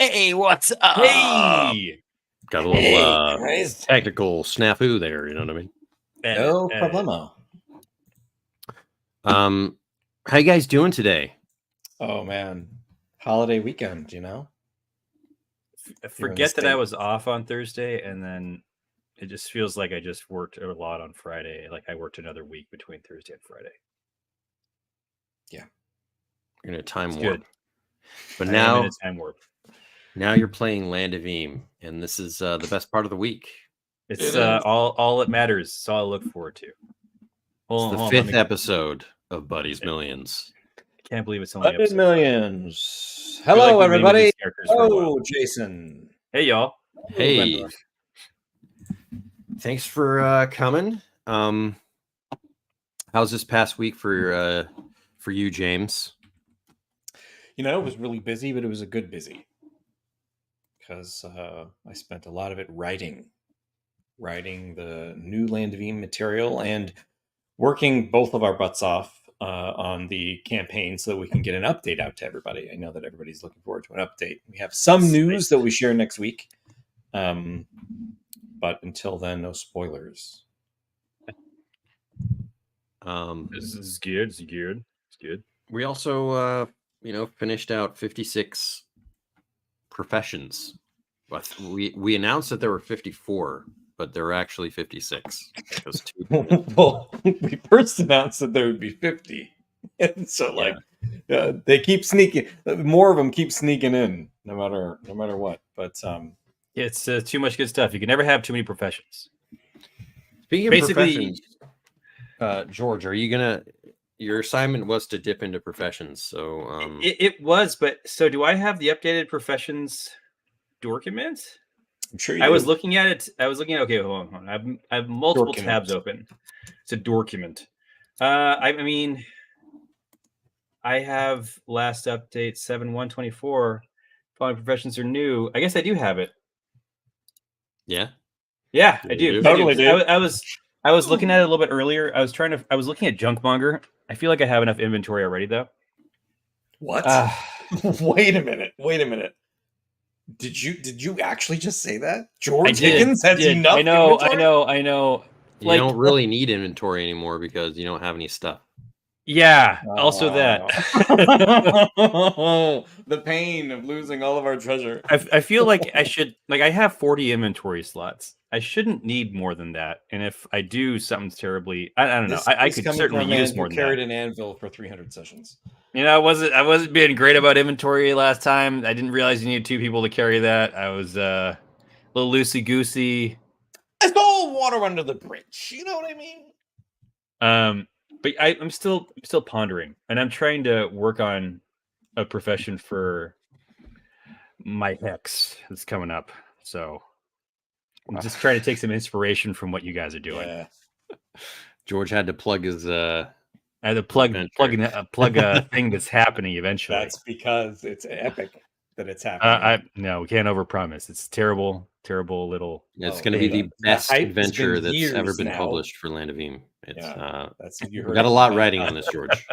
Hey, what's up? Hey! Got a little technical snafu there, you know what I mean? No problemo. How you guys doing today? Oh, man. Holiday weekend, you know? Forget that I was off on Thursday, and then it just feels like I just worked a lot on Friday. Like I worked another week between Thursday and Friday. Yeah. You're in a time It's warp. good. But I now, am in a time warp. Now you're playing Land of Eem, and this is the best part of the week. It's all that matters. It's all I look forward to. It's the fifth episode of Buddy's Millions. I can't believe it's only Buddy's Millions. Hello, everybody. Oh, Jason. Hey, y'all. Hey. Thanks for coming. How's this past week for you, James? You know, it was really busy, but it was a good busy. Because I spent a lot of it writing the new Land of Eem material and working both of our butts off on the campaign so that we can get an update out to everybody. I know that everybody's looking forward to an update. We have some news that we share next week. But until then, no spoilers. This is good. It's good. It's good. We also, finished out 56 professions. We announced that there were 54, but there were actually 56. Well, we first announced that there would be 50, and so they keep sneaking. More of them keep sneaking in, no matter what. But it's too much good stuff. You can never have too many professions. Speaking of professions, George, are you gonna? Your assignment was to dip into professions, so it was. But so do I have the updated professions document? I'm sure you I do. was looking at it. Okay, hold on. I have multiple tabs open. It's a document. I mean, I have last update 7/1/24. Following professions are new. I guess I do have it. Yeah. Yeah, I do. Totally do. I was looking at it a little bit earlier. I was looking at Junkmonger. I feel like I have enough inventory already, though. What? Wait a minute. Did you actually just say that? George Higgins has enough inventory? I know. You don't really need inventory anymore because you don't have any stuff. Yeah, also that. The pain of losing all of our treasure. I feel like I should, I have 40 inventory slots. I shouldn't need more than that. And if I do something terribly, I don't know. I could certainly use more than that. Carried an anvil for 300 sessions. You know, I wasn't being great about inventory last time. I didn't realize you needed 2 people to carry that. I was a little loosey goosey. It's all water under the bridge. You know what I mean? But I'm still pondering, and I'm trying to work on a profession for my hex that's coming up. So I'm just trying to take some inspiration from what you guys are doing. Yeah. George had to plug his. I had to plug a thing that's happening eventually. That's because it's epic that it's happening. No, we can't overpromise. It's terrible little. It's going to be the best adventure that's ever been published for Land of Eem. It's we got a lot writing on this, George.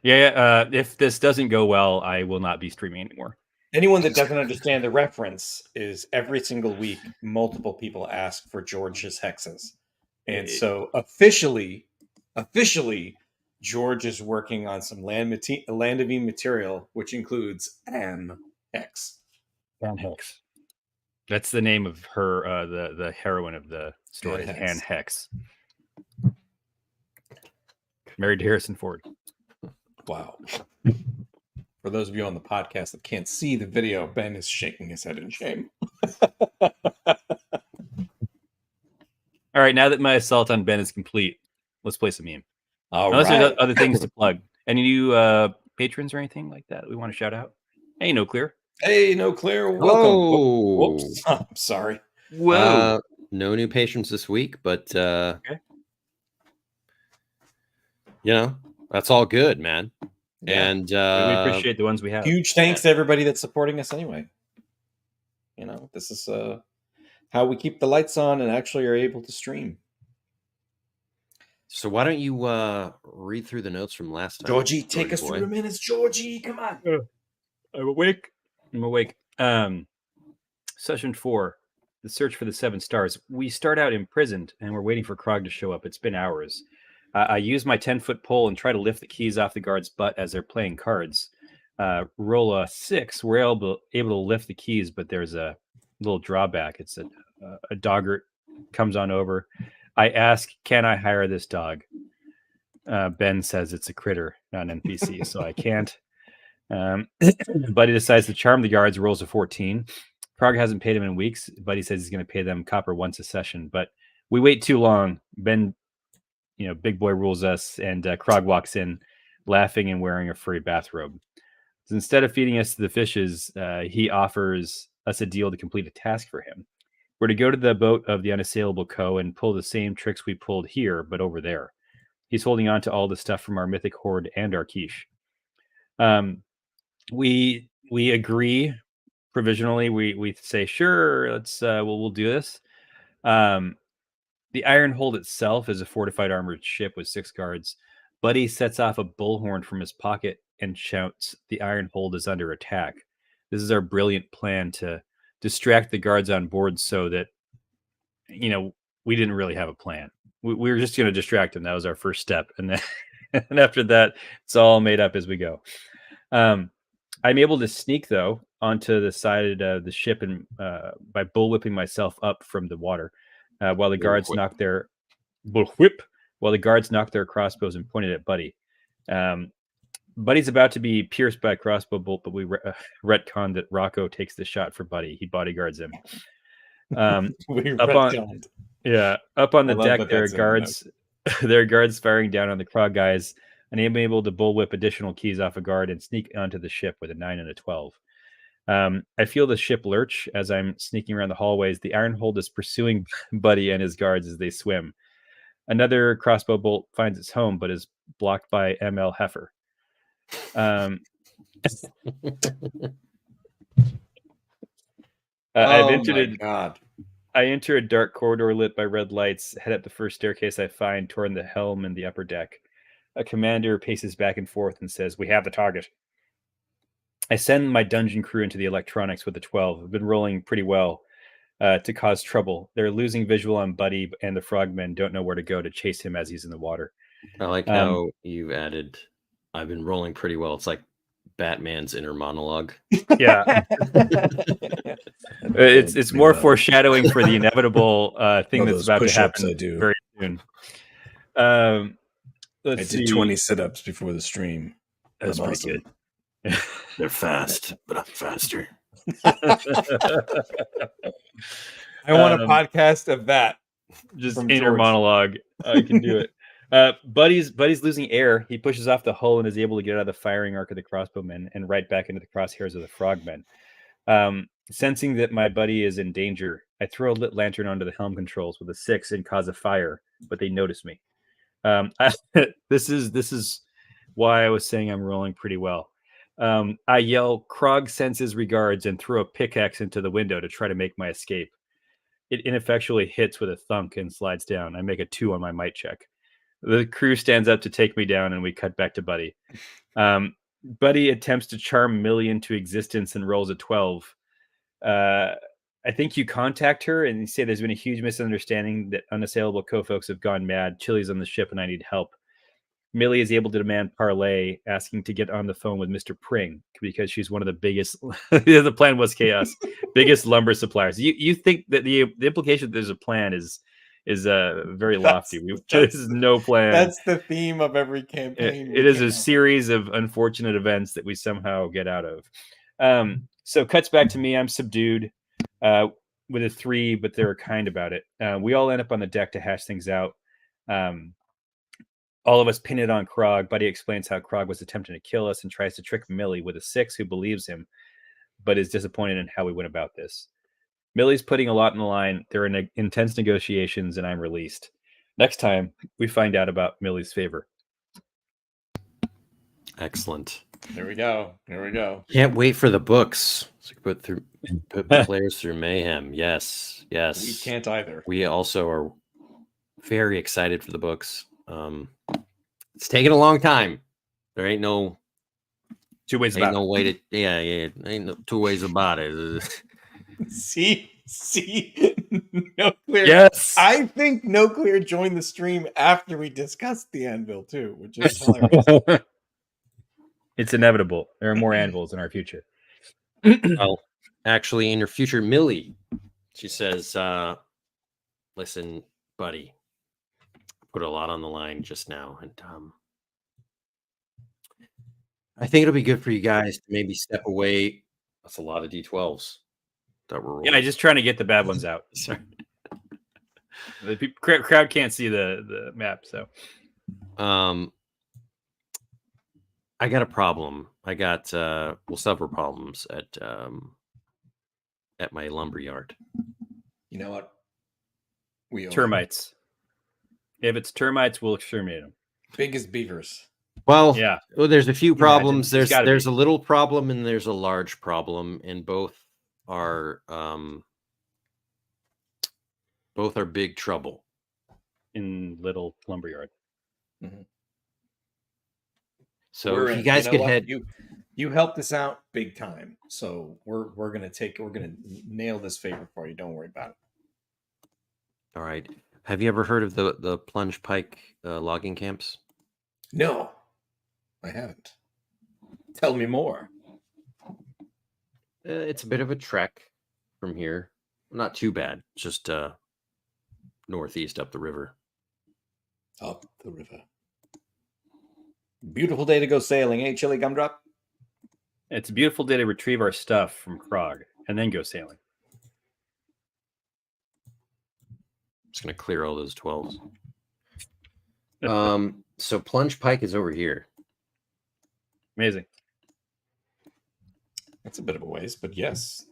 Yeah. If this doesn't go well, I will not be streaming anymore. Anyone that doesn't understand the reference is every single week, multiple people ask for George's hexes, and so officially, George is working on some Land of Eem material, which includes Anne Hex. Anne Hex. That's the name of her, the heroine of the story, Anne Hex. Married to Harrison Ford. Wow. For those of you on the podcast that can't see the video, Ben is shaking his head in shame. All right, now that my assault on Ben is complete, let's play some meme. Unless there's other things to plug. Any new patrons or anything like that we want to shout out? Hey, No Clear. Hey, No Clear. Welcome. Whoops. I'm sorry. Whoa. No new patrons this week, but okay. That's all good, man. Yeah. And we appreciate the ones we have. Huge thanks to everybody that's supporting us anyway. This is how we keep the lights on and actually are able to stream. So why don't you read through the notes from last time? Georgie, take us through the minutes. Georgie, come on. I'm awake. Session 4, the search for the 7 stars. We start out imprisoned, and we're waiting for Krog to show up. It's been hours. I use my 10-foot pole and try to lift the keys off the guard's butt as they're playing cards. Roll a 6. We're able to lift the keys, but there's a little drawback. It's a dogger comes on over. I ask, can I hire this dog? Ben says it's a critter, not an NPC, so I can't. Buddy decides to charm the guards, rolls a 14. Krog hasn't paid him in weeks. Buddy says he's going to pay them copper once a session, but we wait too long. Ben, big boy rules us, and Krog walks in laughing and wearing a furry bathrobe. So instead of feeding us to the fishes, he offers us a deal to complete a task for him. We're to go to the boat of the Unassailable Co. and pull the same tricks we pulled here, but over there. He's holding on to all the stuff from our mythic hoard and our quiche. We agree provisionally. We say, sure, let's we'll do this. The Iron Hold itself is a fortified armored ship with 6 guards. Buddy sets off a bullhorn from his pocket and shouts, the Iron Hold is under attack. This is our brilliant plan to distract the guards on board so that, we didn't really have a plan. We were just going to distract them. That was our first step. And then and after that, it's all made up as we go. I'm able to sneak, though, onto the side of the ship and by bullwhipping myself up from the water while the guards knock their crossbows and pointed at Buddy. Buddy's about to be pierced by a crossbow bolt, but we retconned that Rocco takes the shot for Buddy. He bodyguards him. Up on the deck, there are guards firing down on the Krog guys, and I'm able to bullwhip additional keys off a guard and sneak onto the ship with a 9 and a 12. I feel the ship lurch as I'm sneaking around the hallways. The Iron Hold is pursuing Buddy and his guards as they swim. Another crossbow bolt finds its home, but is blocked by ML Heifer. I enter a dark corridor lit by red lights, head up the first staircase I find toward the helm and the upper deck. A commander paces back and forth and says, we have the target. I send my dungeon crew into the electronics with a 12. I've been rolling pretty well to cause trouble. They're losing visual on Buddy, and the frogmen don't know where to go to chase him as he's in the water. I like how you've added, I've been rolling pretty well. It's like Batman's inner monologue. Yeah. it's more foreshadowing for the inevitable thing that's about to happen very soon. I did 20 sit-ups before the stream. That's pretty awesome. Good. They're fast, but I'm faster. I want a podcast of that. Just inner monologue. I can do it. Buddy's losing air. He pushes off the hull and is able to get out of the firing arc of the crossbowmen and right back into the crosshairs of the frogmen. Sensing that my buddy is in danger, I throw a lit lantern onto the helm controls with a 6 and cause a fire, but they notice me. This is why I was saying I'm rolling pretty well. I yell, Krog sends his regards, and throw a pickaxe into the window to try to make my escape. It ineffectually hits with a thunk and slides down. I make a 2 on my might check. The crew stands up to take me down, and we cut back to Buddy. Buddy attempts to charm Millie into existence and rolls a 12. I think you contact her and you say there's been a huge misunderstanding that Unassailable Co-folks have gone mad. Chili's on the ship and I need help. Millie is able to demand parley, asking to get on the phone with Mr. Pring because she's one of the biggest. The plan was chaos, biggest lumber suppliers. You think that the implication that there's a plan is very lofty. This is no plan. That's the theme of every campaign. It is a series of unfortunate events that we somehow get out of. So cuts back to me. I'm subdued with a 3, but they're kind about it. We all end up on the deck to hash things out. All of us pin it on Krog. Buddy explains how Krog was attempting to kill us and tries to trick Millie with a 6 who believes him, but is disappointed in how we went about this. Millie's putting a lot on the line. There are intense negotiations, and I'm released. Next time, we find out about Millie's favor. Excellent. There we go. Can't wait for the books. So put players through mayhem. Yes. We can't either. We also are very excited for the books. It's taken a long time. There ain't no Two ways Ain't about no it. way to. Yeah. Ain't no two ways about it. See, no clear. Yes. I think No Clear joined the stream after we discussed the anvil too, which is hilarious. It's inevitable. There are more anvils in our future. Well, actually, in your future, Millie, she says, "Listen, buddy, put a lot on the line just now, and I think it'll be good for you guys to maybe step away." That's a lot of D12s that we're rolling. Yeah, just trying to get the bad ones out. Sorry. The crowd can't see the map, so. I got a problem. I got several problems at my lumber yard. You know what? We Termites. If it's termites, we'll exterminate them. biggest beavers. Well, Yeah. well, there's a few problems. There's gotta There's be. a little problem and there's a large problem, and both are big trouble. In little lumberyard. So We're if you in. guys know could what? head. You helped us out big time. So we're gonna nail this favor for you. Don't worry about it. All right. Have you ever heard of the plunge pike logging camps? No, I haven't. Tell me more. It's a bit of a trek from here. Not too bad. Just northeast up the river. Up the river. Beautiful day to go sailing, eh, Chili Gumdrop? It's a beautiful day to retrieve our stuff from Krog and then go sailing. Just gonna clear all those 12s. So plunge pike is over here. Amazing. That's a bit of a ways, but yes.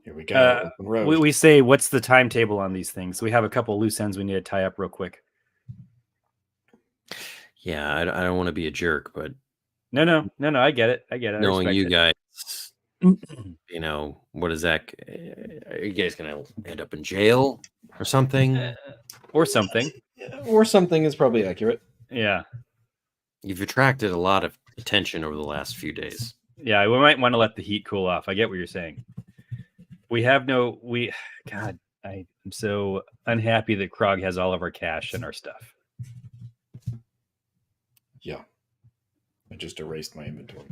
Here we go. Open road. We say, what's the timetable on these things? We have a couple loose ends we need to tie up real quick. Yeah, I don't want to be a jerk, but No. I get it. I knowing respect you it. guys, you know, what is that? Are you guys gonna end up in jail or something? Or something. Or something is probably accurate. Yeah. You've attracted a lot of attention over the last few days. Yeah, we might want to let the heat cool off. I get what you're saying. God, I'm so unhappy that Krog has all of our cash and our stuff. Yeah. I just erased my inventory.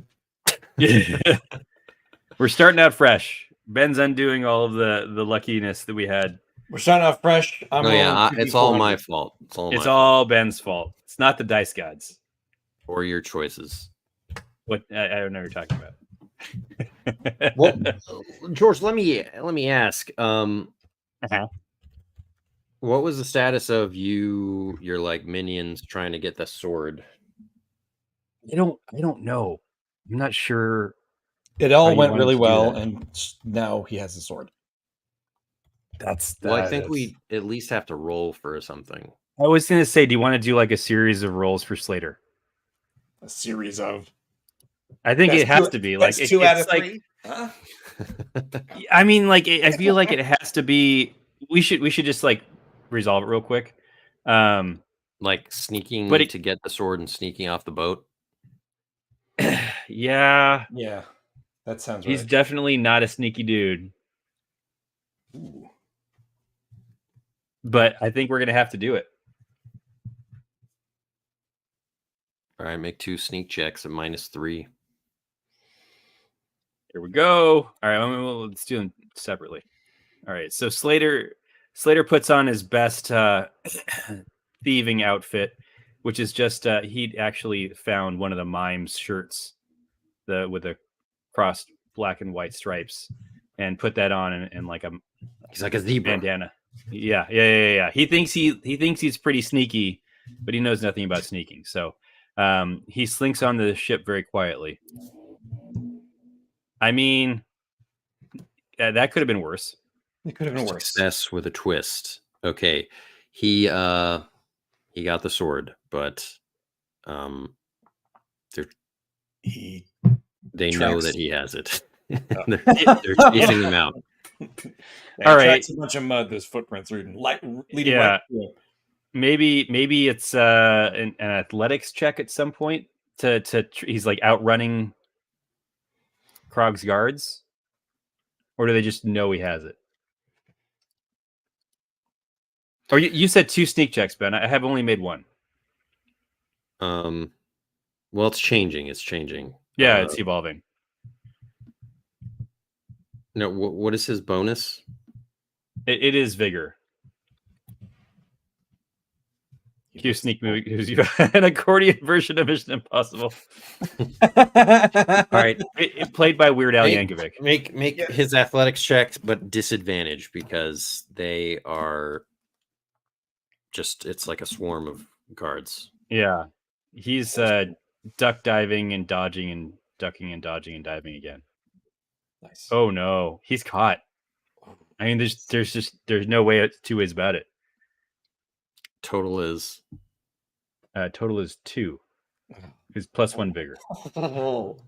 We're starting out fresh. Ben's undoing all of the luckiness that we had. We're starting off fresh. It's all my fault. It's all Ben's fault. It's not the dice gods or your choices. What I don't know what you're talking about. Well, George, let me ask. What was the status of your like minions trying to get the sword? I don't know. I'm not sure. It all you went wanted really to do well, that. and now he has a sword. Well, I think we at least have to roll for something. I was going to say, do you want to do like a series of rolls for Slater? A series of. I think it has to be like That's 2 out of it's like 3. Huh? I mean, like I feel like it has to be. We should just like resolve it real quick. Like sneaking to get the sword and sneaking off the boat. Yeah, that sounds right. he's definitely not a sneaky dude. Ooh. But I think we're gonna have to do it. All right, make 2 sneak checks at -3. Here we go. All right, let's do them separately. All right, so Slater puts on his best thieving outfit, which is just he'd actually found one of the mime's shirts, with the crossed black and white stripes, and put that on and like he's like a zebra bandana. Yeah. He thinks he's pretty sneaky, but he knows nothing about sneaking. So he slinks on the ship very quietly. I mean, that could have been worse. It could have been worse. Success with a twist. Okay, he got the sword, but they know that he has it. they're chasing him out. All right, a bunch of mud. Those footprints are leading yeah. right through. Maybe it's an athletics check at some point he's like outrunning Krog's guards, or do they just know he has it? Or you said 2 sneak checks, Ben. I have only made 1. Well, it's changing. It's changing. Yeah, it's evolving. No, what is his bonus? It is vigor. Q sneak movie gives you an accordion version of Mission Impossible. All right, it played by Weird Al Yankovic. Make his athletics checks, but disadvantage because they are just, it's like a swarm of guards. Yeah, he's duck diving and dodging and ducking and dodging and diving again. Nice. Oh no, he's caught. I mean, there's no way 2 ways about it. Total is 2. His +1 vigor. Oh.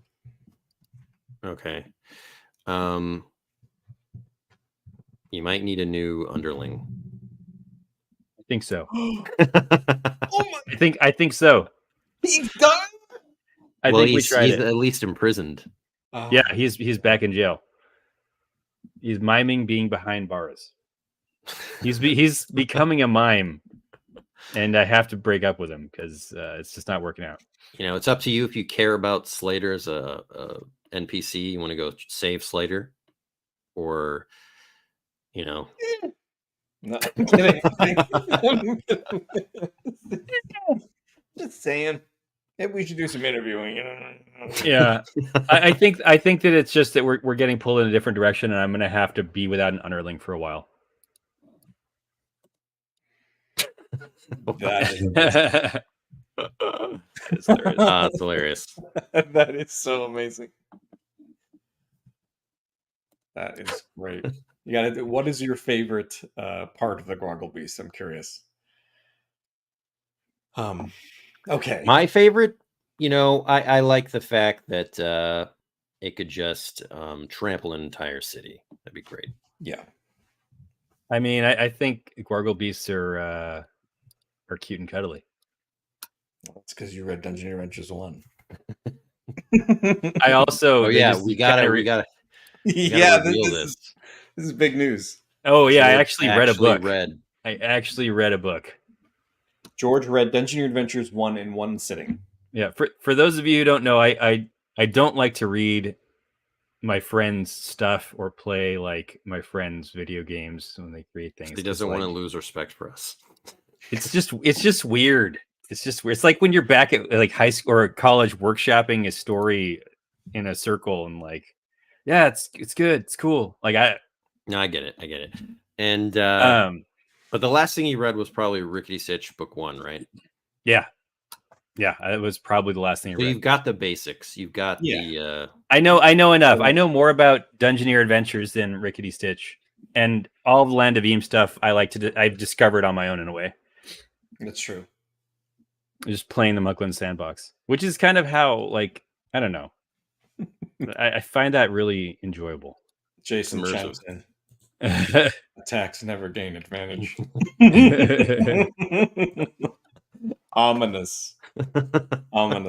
okay. You might need a new underling. I think so. Oh my! I think so. He's done. I think we tried he's it. at least imprisoned. Oh. Yeah, he's back in jail. He's miming being behind bars. He's becoming a mime, and I have to break up with him because it's just not working out. You know, it's up to you if you care about Slater as a NPC. You want to go save Slater, or you know. No, I'm kidding. Just saying. Maybe we should do some interviewing. Yeah, I think that it's just that we're getting pulled in a different direction, and I'm going to have to be without an underling for a while. That It's hilarious. It's hilarious. that is so amazing. That is great. You got to. What is your favorite part of the Groggle Beast? I'm curious. Okay. My favorite, you know, I like the fact that it could just trample an entire city. That'd be great. Yeah. I mean, I think Gargle Beasts are cute and cuddly. That's because you read Dungeoneer Adventures 1. I also we gotta Yeah, reveal this is big news. Oh yeah, I George actually read a book. read. I actually read a book. George read Dungeoneer Adventures 1 in one sitting. Yeah, for those of you who don't know, I don't like to read my friends' stuff or play like my friends' video games when they create things. He doesn't want to lose respect for us. It's just weird. It's just weird. It's like when you're back at like high school or college workshopping a story in a circle and like, yeah, it's good, it's cool. Like I get it. And but the last thing he read was probably Rickety Stitch book 1, right? Yeah, it was probably the last thing I read. You've got the basics. You've got the. I know enough. I know more about Dungeoneer Adventures than Rickety Stitch, and all the Land of Eem stuff. I've discovered on my own in a way. That's true. Just playing the Muckland sandbox, which is kind of how, like, I don't know. I find that really enjoyable. Jason chimes in. Attacks never gain advantage. Ominous. Land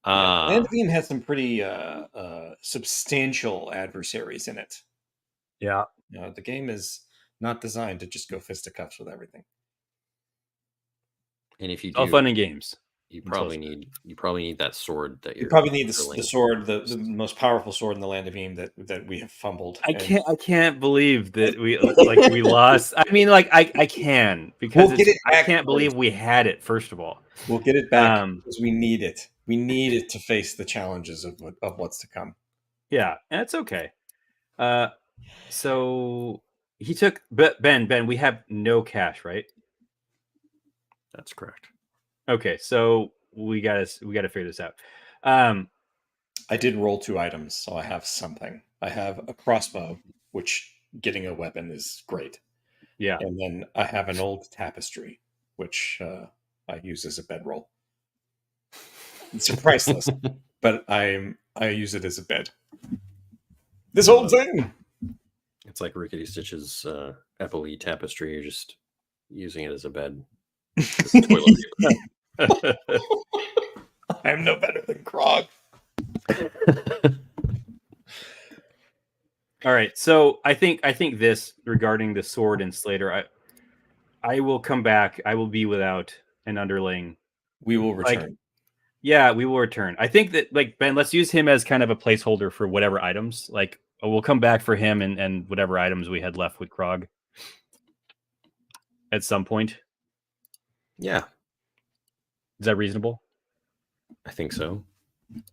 of Eem has some pretty substantial adversaries in it. Yeah. The game is not designed to just go fisticuffs with everything. And if you all do, fun and games, you probably need that sword that you probably need the sword, the most powerful sword in the Land of Eem that we have fumbled. I can't believe that we lost. I mean, like I can, because I can't believe we had it. First of all, we'll get it back because we need it. We need it to face the challenges of what's to come. Yeah, and it's okay. So he took Ben. We have no cash, right? That's correct. Okay, so we gotta figure this out. I did roll 2 items, so I have something. I have a crossbow, which getting a weapon is great. Yeah, and then I have an old tapestry, which I use as a bedroll. It's priceless, but I use it as a bed. This old thing. It's like Rickety Stitch's Epoli tapestry. You're just using it as a bed. I'm no better than Krog. All right, so I think this regarding the sword and Slater, I will come back. I will be without an underling. We will return. Like, yeah, we will return. I think that, like, Ben, let's use him as kind of a placeholder for whatever items. Like, we'll come back for him and whatever items we had left with Krog at some point. Yeah, Is that reasonable? I think so.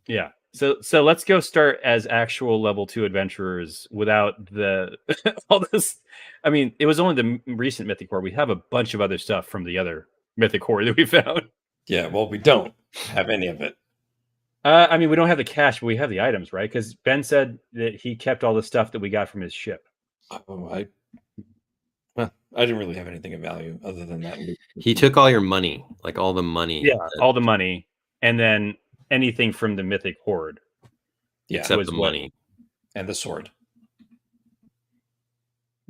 Yeah. So let's go start as actual level 2 adventurers without the all this. I mean, it was only the recent Mythic Core. We have a bunch of other stuff from the other Mythic Core that we found. Yeah, well, we don't have any of it. I mean, we don't have the cash, but we have the items, right? Because Ben said that he kept all the stuff that we got from his ship. I didn't really have anything of value other than that. He took all your money, like all the money. Yeah, all the money, and then anything from the Mythic Horde. Yeah, except was the what- money. and the sword.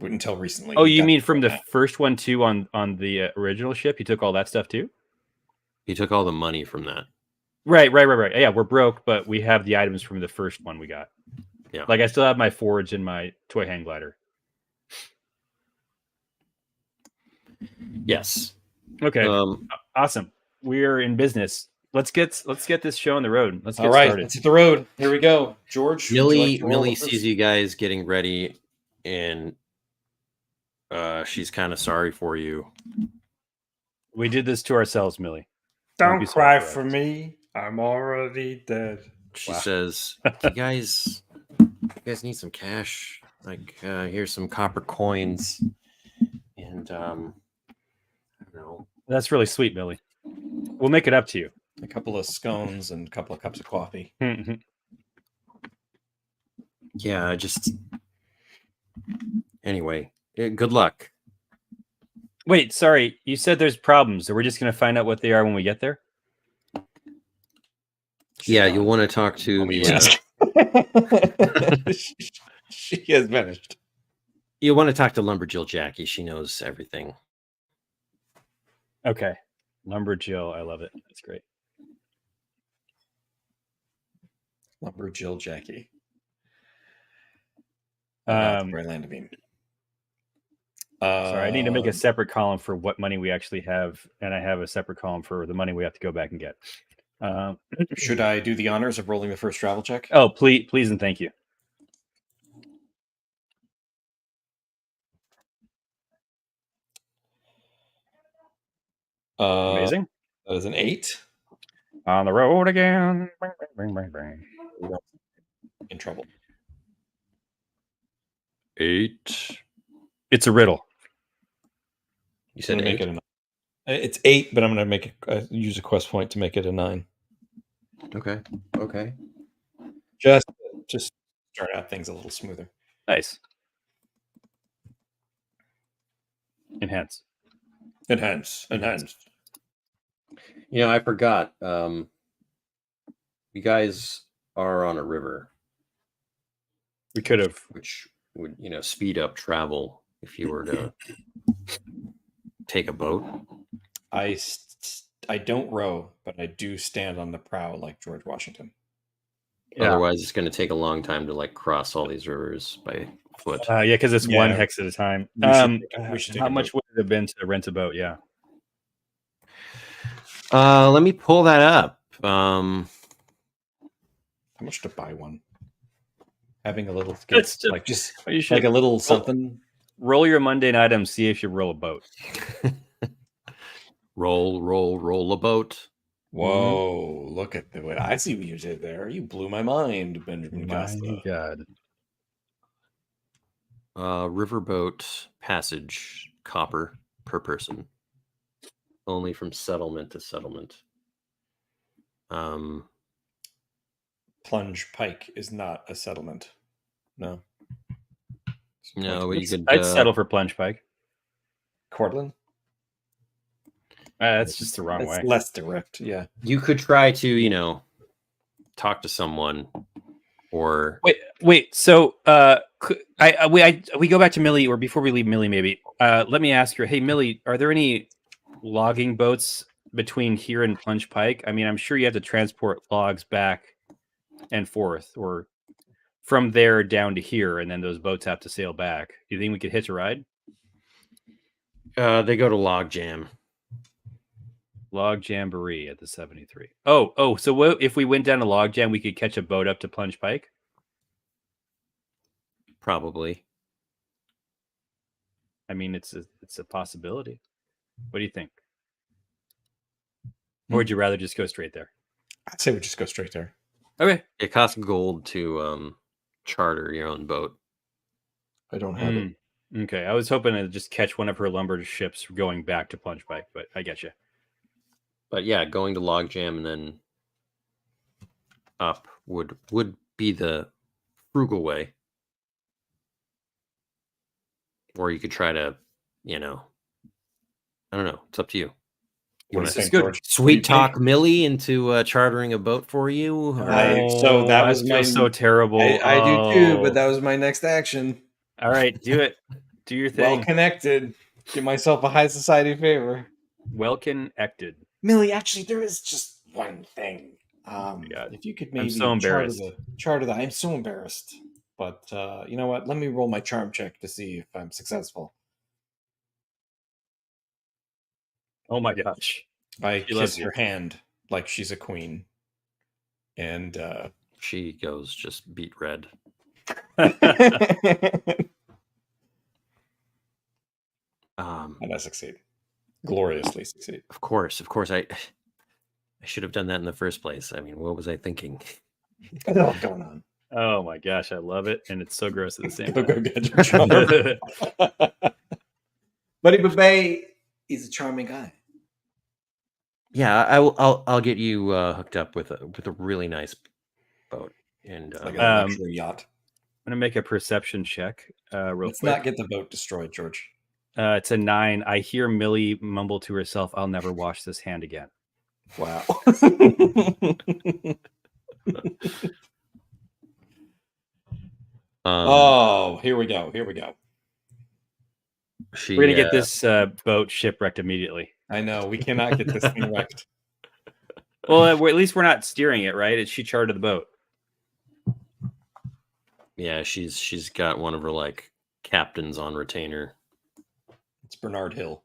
Until recently. Oh, we you got mean from the that. first one too on the original ship? He took all that stuff too? He took all the money from that. Right. Yeah, we're broke, but we have the items from the first one we got. Yeah. Like, I still have my forge and my toy hang glider. Yes. Okay. Um, Awesome. We're in business. Let's get this show on the road. Let's get All right, started. let's hit the road. Here we go. George, would you Millie like to roll Millie the first? sees you guys getting ready, and she's kind of sorry for you. We did this to ourselves, Millie. Don't be Don't sorry cry for for us. me. I'm already dead. She Wow. says, you guys need some cash. Like, here's some copper coins, and I don't know. That's really sweet, Millie. We'll make it up to you. A couple of scones and a couple of cups of coffee. Yeah, just anyway. Good luck. Wait, sorry. You said there's problems, so we're just going to find out what they are when we get there? Yeah, you'll want to talk to the. She has vanished. You'll want to talk to Lumberjill Jackie. She knows everything. Okay. Lumberjill. I love it. That's great. Lumberjill Jackie. Um, Land of Eem. Sorry, I need to make a separate column for what money we actually have, and I have a separate column for the money we have to go back and get. Should I do the honors of rolling the first travel check? Oh, please, and thank you. Amazing. That is an 8. On the road again. Bang, bang, bang, bang, bang. In trouble. 8. It's a riddle. You I'm said gonna 8. make it a 9. It's 8, but I'm going to make use a quest point to make it a 9. Okay. Okay. Just start out things a little smoother. Nice. Enhance. Enhance. You know, I forgot. You guys are on a river, We could have. which would, speed up travel if you were to take a boat. I don't row, but I do stand on the prow like George Washington. Yeah. Otherwise, it's going to take a long time to cross all these rivers by foot. Yeah, because it's one Yeah. hex at a time. We should take How a much would it have been to rent a boat? Yeah. Let me pull that up. How much to buy one? Having a little It's just You should like a little something. roll your mundane items. See if you roll a boat. roll a boat. Whoa! Look at the way I see what you did there. You blew my mind, Benjamin Costa. God. Riverboat passage, copper per person. Only from settlement to settlement. Plunge Pike is not a settlement. No. No, you could. I'd settle for Plunge Pike. Cortland. That's just the wrong It's way. less direct. Yeah. You could try to, talk to someone, or Wait. So, we go back to Millie, or before we leave Millie, maybe. Let me ask her. Hey, Millie, are there any logging boats between here and Plunge Pike, I mean, I'm sure you have to transport logs back and forth, or from there down to here, and then those boats have to sail back. Do you think we could hitch a ride? They go to Logjam. Log Jamboree at the 73. Oh, so what if we went down to Log Jam, we could catch a boat up to Plunge Pike? Probably. I mean, it's a possibility. What do you think? Or would you rather just go straight there? I'd say we just go straight there. Okay. It costs gold to charter your own boat. I don't have it. Okay, I was hoping to just catch one of her lumber ships going back to Plunge Pike, but I get you. But yeah, going to Logjam and then up would be the frugal way. Or you could try to, I don't know. It's up to you. What do you This is think, good. George? Sweet talk Millie into chartering a boat for you? Or- So that was I feel my so terrible. I do too, but that was my next action. All right, do it. Do your thing. Well connected. Give myself a high society favor. Well connected. Millie, actually, there is just one thing. God. If you could I'm maybe so embarrassed. charter the. I'm so embarrassed. But you know what? Let me roll my charm check to see if I'm successful. Oh my gosh. I She loves kiss you. her hand like she's a queen. And She goes just beat red. and I succeed. Gloriously succeed. Of course. I should have done that in the first place. I mean, what was I thinking? What's all going on? Oh my gosh, I love it, and it's so gross at the same Go time. get your charm. Buddy Babay is a charming guy. Yeah, I'll get you hooked up with a really nice boat. And Like a luxury yacht. I'm gonna make a perception check real Let's quick. not get the boat destroyed, George. It's a 9. I hear Millie mumble to herself, "I'll never wash this hand again." Wow. Oh, here we go. We're gonna get this boat shipwrecked immediately. I know. We cannot get this thing wrecked. Well, at least we're not steering it, right? She chartered the boat. Yeah, she's got one of her like captains on retainer. It's Bernard Hill.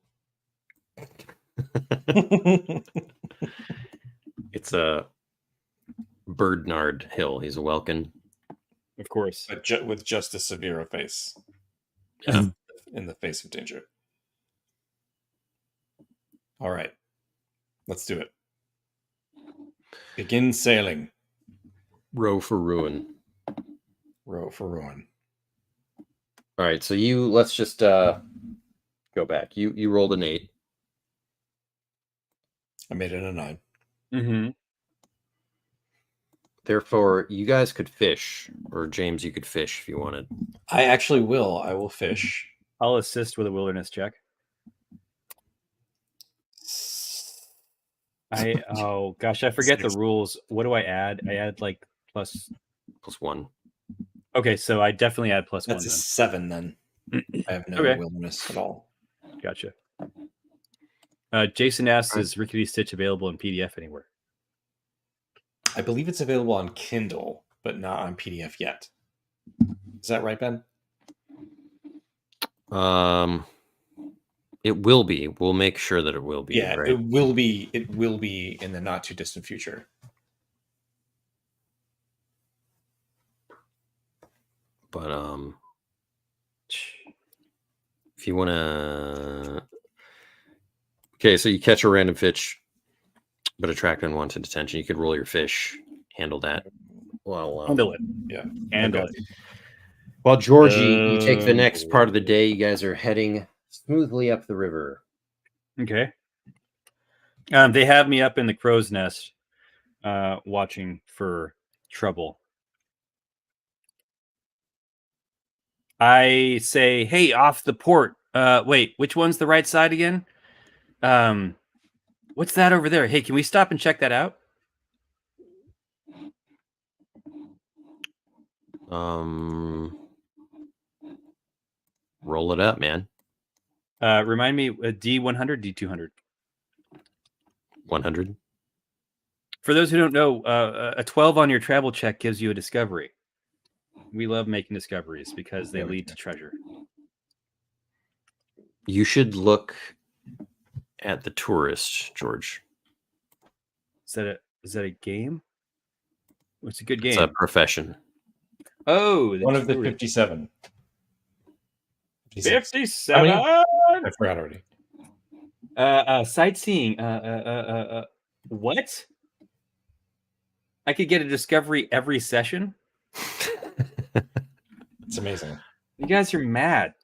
It's a Bernard Hill. He's a Welkin. Of course. But with just a severe face. Yeah. In the face of danger. All right. Let's do it. Begin sailing. Row for ruin. Row for ruin. All right, so let's just go back. You rolled an 8. I made it a 9. Mm-hmm. Therefore, you guys could fish, or James, you could fish if you wanted. I actually will. I will fish. I'll assist with a wilderness check. Oh gosh, I forget the rules. What do I add? I add like plus +1. Okay, so I definitely add +1 That's a then. 7 then. I have no Okay. wilderness at all. Gotcha. Jason asks, is Rickety Stitch available in PDF anywhere? I believe it's available on Kindle, but not on PDF yet. Is that right, Ben? It will be. We'll make sure that it will be. Yeah, right? it will be. It will be in the not too distant future. But if you want to, okay, so you catch a random fish, but attract unwanted attention. You could roll your fish, handle that. Well, Handle it. Yeah, Handle okay. it. While Georgie, you take the next part of the day. You guys are heading smoothly up the river. Okay. They have me up in the crow's nest, watching for trouble. I say, "Hey, off the port. Wait, which one's the right side again? What's that over there? Hey, can we stop and check that out?" Roll it up, man. Remind me, D100, D200. 100. For those who don't know, a 12 on your travel check gives you a discovery. We love making discoveries because they lead to treasure. You should look at the tourist, George. Is that a game? What's a good game? It's a profession. Oh, One of the 57. 57. I forgot already. Sightseeing. What? I could get a discovery every session. It's amazing. You guys are mad.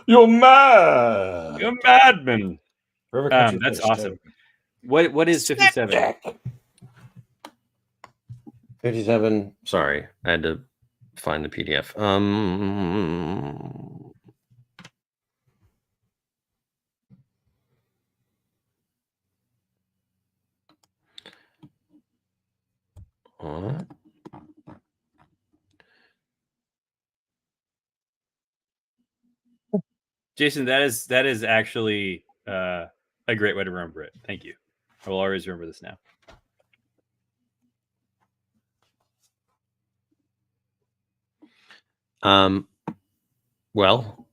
You're mad. You're madman. Forever Country That's Fish, awesome. too. What is 57? 57. Sorry, I had to find the PDF. Jason, that is actually a great way to remember it. Thank you. I will always remember this now. Well,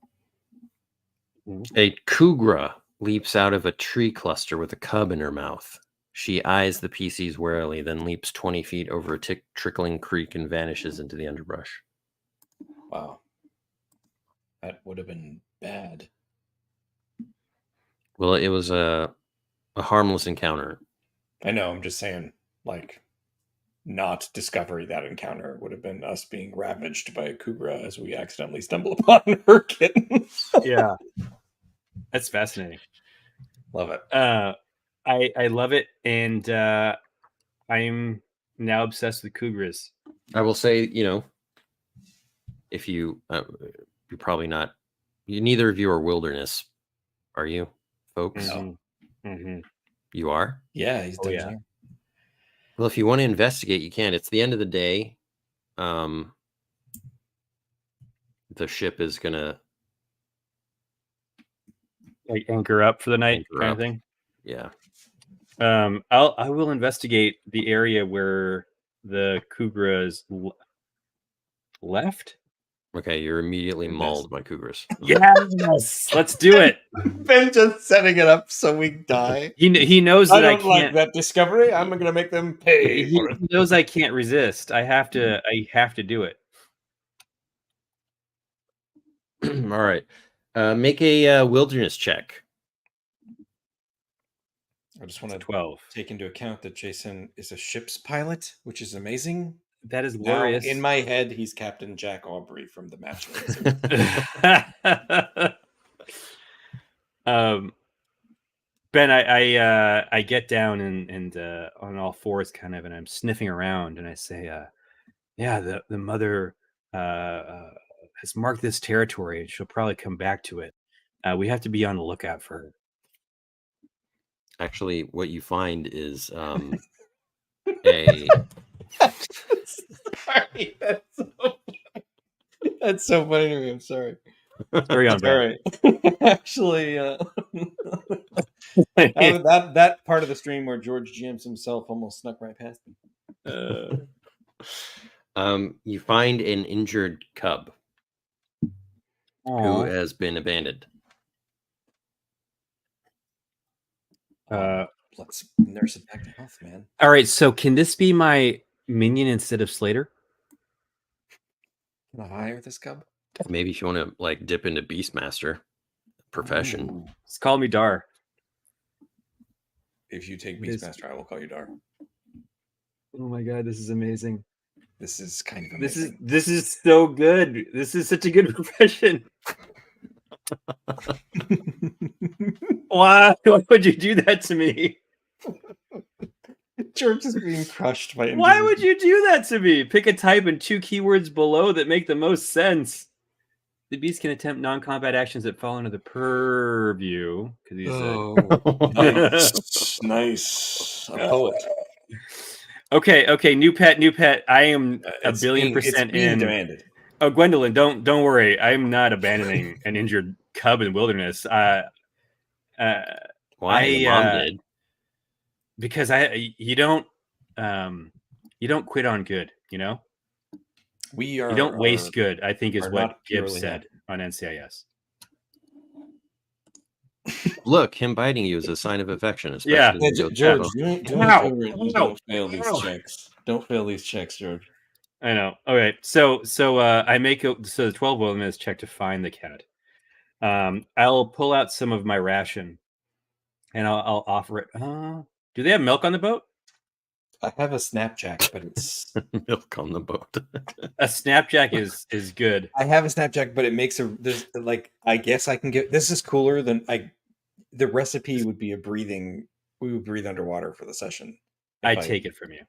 a cougra leaps out of a tree cluster with a cub in her mouth. She eyes the PCs warily, then leaps 20 feet over a trickling creek and vanishes into the underbrush. Wow. That would have been bad. Well, it was a harmless encounter. I know, I'm just saying, like, not discovery that encounter would have been us being ravaged by a cougra as we accidentally stumble upon her kitten. Yeah. That's fascinating. Love it. I love it, and I'm now obsessed with cougars. I will say, if you're probably not, neither of you are wilderness, are you, folks? No. Mm-hmm. You are? Yeah, he's Dungeoneer. Yeah. Well, if you want to investigate, you can. It's the end of the day. The ship is gonna Like anchor up for the night, kind of thing. Yeah. I will investigate the area where the cougar is left. Okay, you're immediately mauled by cougars. Yes, let's do it. Ben just setting it up so we die. He knows I that I don't like can't. that discovery. I'm gonna make them pay He for it. knows I can't resist. I have to do it. All right. Make a wilderness check. I just want to 12. take into account that Jason is a ship's pilot, which is amazing. That is Now, glorious. in my head, he's Captain Jack Aubrey from the Match. Ben, I get down and on all fours kind of, and I'm sniffing around, and I say, yeah, the mother has marked this territory, and she'll probably come back to it. We have to be on the lookout for her. Actually, what you find is a. Sorry, that's so funny to me. I'm sorry. Very on, All right. Actually, that part of the stream where George GMs himself almost snuck right past me. You find an injured cub who has been abandoned. Let's nurse it back to health, man. All right, so can this be my minion instead of Slater? Can I hire this cub? Maybe if you want to like dip into Beastmaster profession. Ooh. Just call me Dar. If you take Beastmaster, I will call you Dar. Oh my god, this is amazing. This is kind of amazing. This is so good. This is such a good profession. Why would you do that to me? George is being crushed by. Why would you do that to me? Pick a type and 2 keywords below that make the most sense. The beast can attempt non-combat actions that fall under the purview. Because he's nice. A poet. Okay. New pet. I am a billion% in. Demanded. Oh, Gwendolyn, don't worry. I'm not abandoning an injured cub in the wilderness. Why? Your mom did. because you don't quit on good, you know? We You don't waste good, I think is are what not Gibbs purely said on NCIS. Look, him biting you is a sign of affection, Yeah. especially when you go George, through- don't fail these Ow. checks. Don't fail these checks, George. I know. Okay, so I make the 12 wilderness check to find the cat. I'll pull out some of my ration, and I'll offer it. Do they have milk on the boat? I have a snapjack, but it's milk on the boat. A snapjack is good. I have a snapjack, but it makes there's like I guess I can get this is cooler than the recipe would be we would breathe underwater for the session. I take it from you.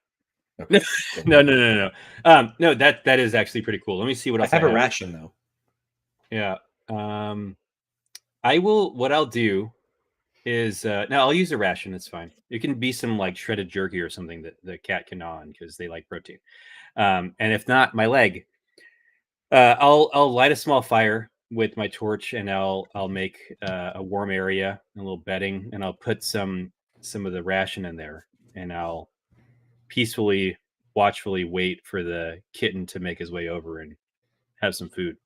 Okay. No. No, that is actually pretty cool. Let me see what else I have a ration though. Yeah. I will. What I'll do is no, I'll use a ration. It's fine. It can be some like shredded jerky or something that the cat can gnaw on because they like protein. And if not, my leg. I'll light a small fire with my torch, and I'll make a warm area, a little bedding, and I'll put some of the ration in there, and I'll peacefully, watchfully wait for the kitten to make his way over and have some food.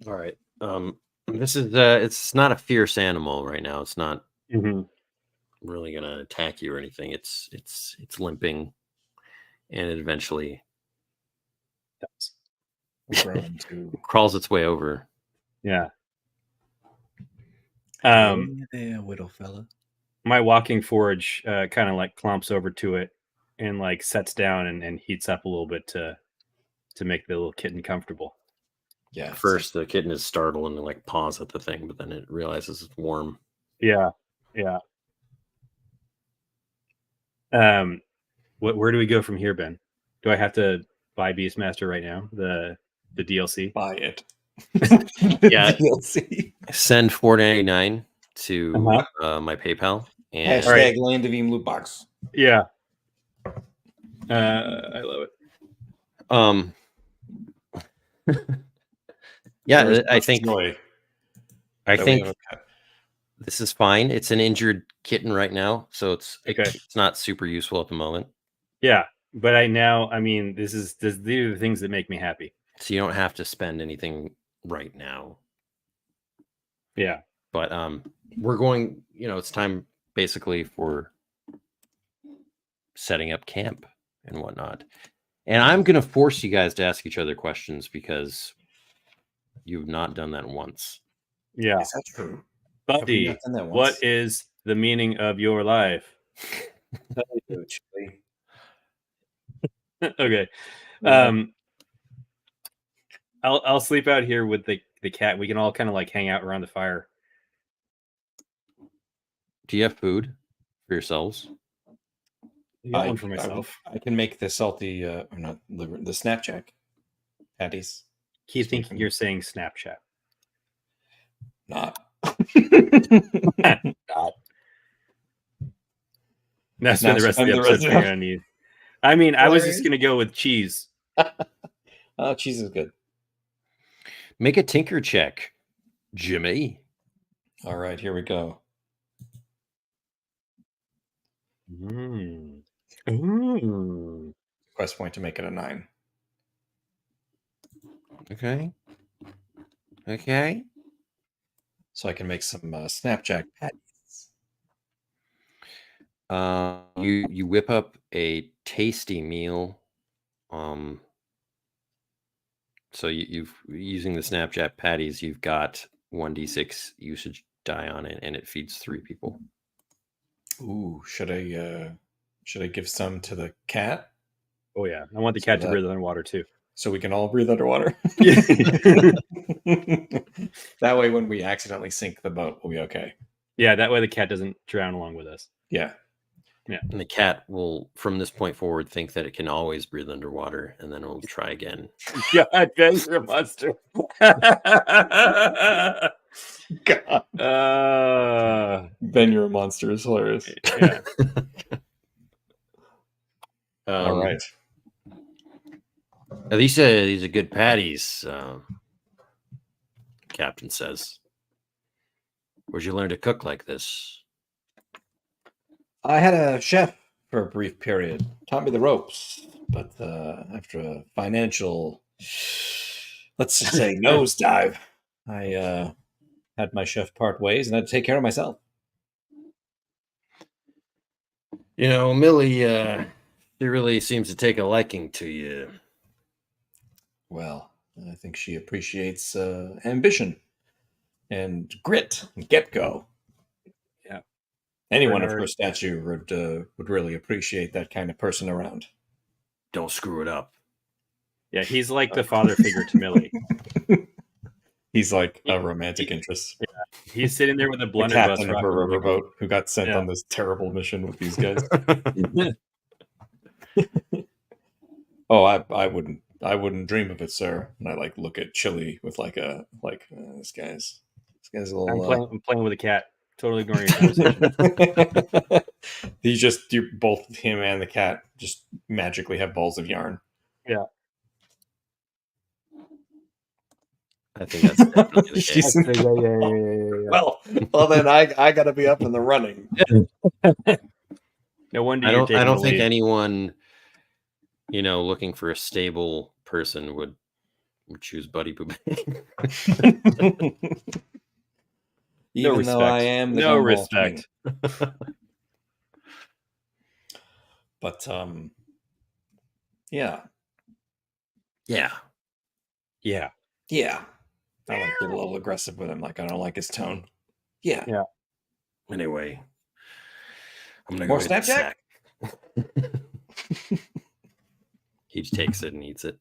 All right. This is it's not a fierce animal right now. It's not really gonna attack you or anything. It's limping, and it eventually crawls its way over. Yeah. There, little fella. My walking forage kind of like clomps over to it and like sets down and heats up a little bit to make the little kitten comfortable. Yeah. First, the kitten is startled and like paws at the thing, but then it realizes it's warm. Yeah. Where do we go from here, Ben? Do I have to buy Beastmaster right now? The DLC? Buy it. Yeah. DLC. Send $4.99 to my PayPal. And Hashtag Land of Eem loot box. Yeah. I love it. Yeah, I think this is fine. It's an injured kitten right now, so it's not super useful at the moment. Yeah, but these are the things that make me happy. So you don't have to spend anything right now. Yeah. But we're going, it's time basically for setting up camp and whatnot. And I'm going to force you guys to ask each other questions because you've not done that once. Yeah. Is that true? Buddy, what is the meaning of your life? Okay. I'll sleep out here with the cat. We can all kind of like hang out around the fire. Do you have food for yourselves? One for myself. I can make the salty or not liver, the snapjack patties. Keep thinking you're saying Snapchat. Not. Not. That's been the rest of the episode for on you. I mean, I was just gonna go with cheese. Oh, cheese is good. Make a tinker check, Jimmy. All right, here we go. Quest point to make it a 9. Okay. So I can make some snapjack patties. You whip up a tasty meal. So you've using the snapjack patties, you've got 1d6 usage die on it, and it feeds 3 people. Ooh, should I give some to the cat? Oh yeah, I want the cat to breathe underwater too. So we can all breathe underwater. That way, when we accidentally sink the boat, we'll be okay. Yeah, that way the cat doesn't drown along with us. Yeah. And the cat will, from this point forward, think that it can always breathe underwater, and then it will try again. God, Ben, you're a monster. God. Ben, you're a monster. Is hilarious. Yeah. All right. These are good patties, Captain says. Where'd you learn to cook like this? I had a chef for a brief period, taught me the ropes, but after a financial, let's just say, nosedive, I had my chef part ways and I had to take care of myself. You know, Millie, she really seems to take a liking to you. Well, I think she appreciates ambition and grit and get-go. Yeah. Anyone of her stature would really appreciate that kind of person around. Don't screw it up. Yeah, he's like the father figure to Millie. He's like a romantic interest. Yeah, he's sitting there with a The blunderbuss captain of a riverboat who got sent on this terrible mission with these guys. Oh, I wouldn't dream of it, sir. And I like look at Chili with this guy's a little. I'm playing with a cat. Totally ignoring your conversation. Both him and the cat just magically have balls of yarn. Yeah. I think that's definitely the case. Yeah. Well, then I got to be up in the running. No wonder I don't think anyone, looking for a stable person would choose Buddy Boobang. Even though I am the respect. But yeah. I like get a little aggressive with him. Like I don't like his tone. Yeah. Anyway, I'm gonna More go get Snapchat? He just takes it and eats it.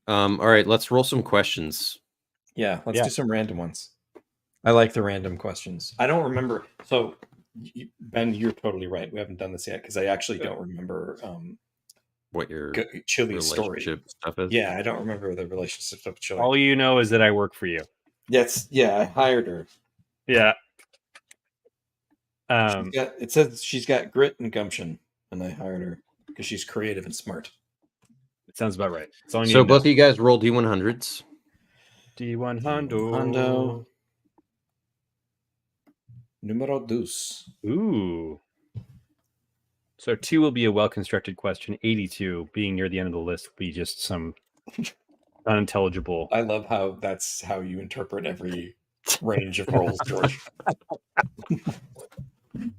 All right, let's roll some questions. Yeah, let's do some random ones. I like the random questions. I don't remember. So, Ben, you're totally right. We haven't done this yet because I actually don't remember what your Chili's story stuff is. Yeah, I don't remember the relationship of Chili. All you know is that I work for you. I hired her. Yeah. It says she's got grit and gumption, and I hired her because she's creative and smart. It sounds about right. So both of you guys roll D100s. D100. Numero dos. Ooh. So 2 will be a well-constructed question. 82, being near the end of the list, will be just some unintelligible. I love how that's how you interpret every range of rolls, George.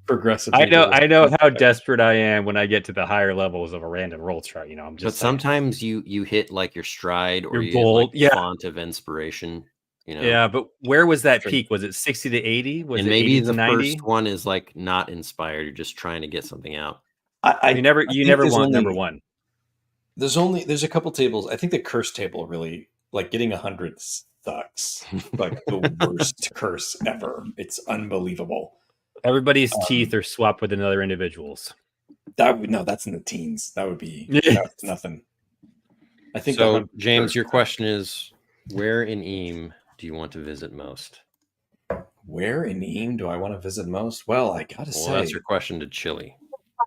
Progressive. I know how desperate I am when I get to the higher levels of a random roll chart. I'm just. But sometimes you hit like your stride or you bold. hit like font of inspiration. Yeah, but where was that peak? Was it 60 to 80? Was and it maybe 80 to the 90? first one is like not inspired. You're just trying to get something out. You never want number one. There's a couple tables. I think the curse table really like getting 100 sucks. Like the worst curse ever. It's unbelievable. Everybody's teeth are swapped with another individual's. That's in the teens. That would be that's nothing. I think so. James, your question is, where in Eem do you want to visit most? Where in Eem do I want to visit most? Well, I gotta say, that's your question to Chili.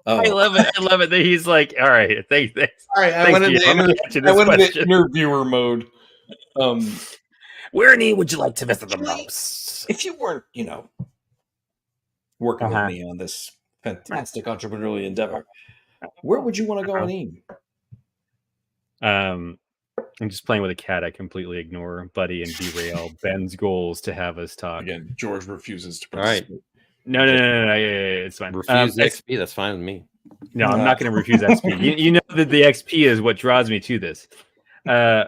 Oh. I love it that he's like, all right, thanks. All right, I went into interviewer mode. Where in Eem would you like to visit the most? If you weren't, working with me on this fantastic entrepreneurial endeavor, where would you want to go in Eem? I'm just playing with a cat. I completely ignore Buddy and derail Ben's goals to have us talk. Again, George refuses to participate. All right. No, it's fine. Refuse XP. That's fine with me. No, I'm not going to refuse XP. You know that the XP is what draws me to this. All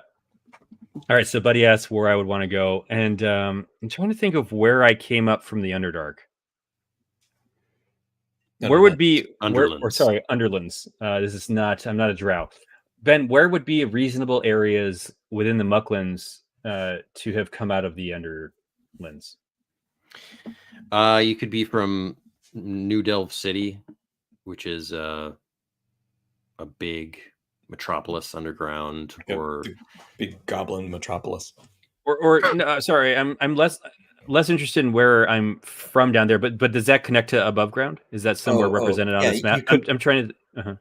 right, so Buddy asked where I would want to go, and I'm trying to think of where I came up from the Underdark. Where would be Underlands? Underlands. This is not. I'm not a drow. Ben, where would be reasonable areas within the Mucklands to have come out of the Underlands? You could be from New Delve City, which is a big metropolis underground, like or big goblin metropolis. Or no, sorry, I'm less interested in where I'm from down there. But does that connect to above ground? Is that somewhere represented on this map? I'm trying to.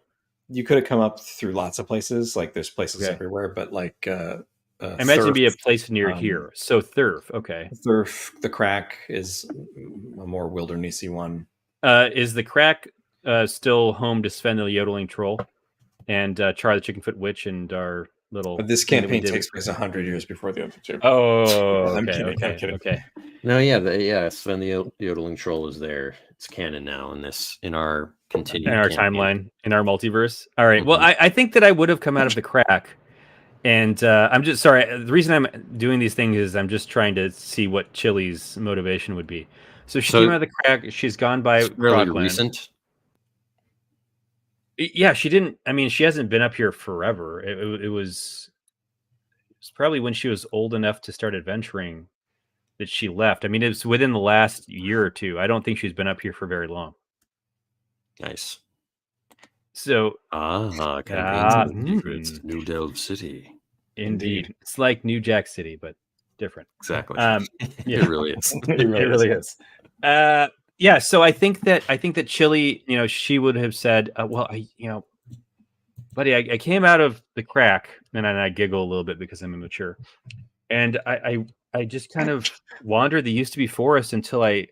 You could have come up through lots of places. Like there's places everywhere, but like I imagine it'd be a place near here. So Thurf, okay. Thurf, the Crack is a more wildernessy one. Is the Crack still home to Sven the Yodeling Troll and Char the Chickenfoot Witch and our little... But this campaign takes place 100 years before the other two. Oh, I'm okay, kidding. Okay. No, yeah, Sven the Yodeling Troll is there. It's canon now in our continued timeline, in our multiverse. All right. Well, I think that I would have come out of the Crack. And I'm just sorry. The reason I'm doing these things is I'm just trying to see what Chili's motivation would be. So she came out of the Crack. She's gone by really recent. Yeah, she didn't. I mean, she hasn't been up here forever. It was probably when she was old enough to start adventuring that she left. I mean, it was within the last year or two. I don't think she's been up here for very long. Nice. So, secrets, New Delve City. Indeed. It's like New Jack City, but different. Exactly. Yeah. It really is. It really is. Yeah. So I think that Chili, she would have said, well, buddy, I came out of the Crack, and I giggle a little bit because I'm immature. And I just kind of wandered the used to be forest until I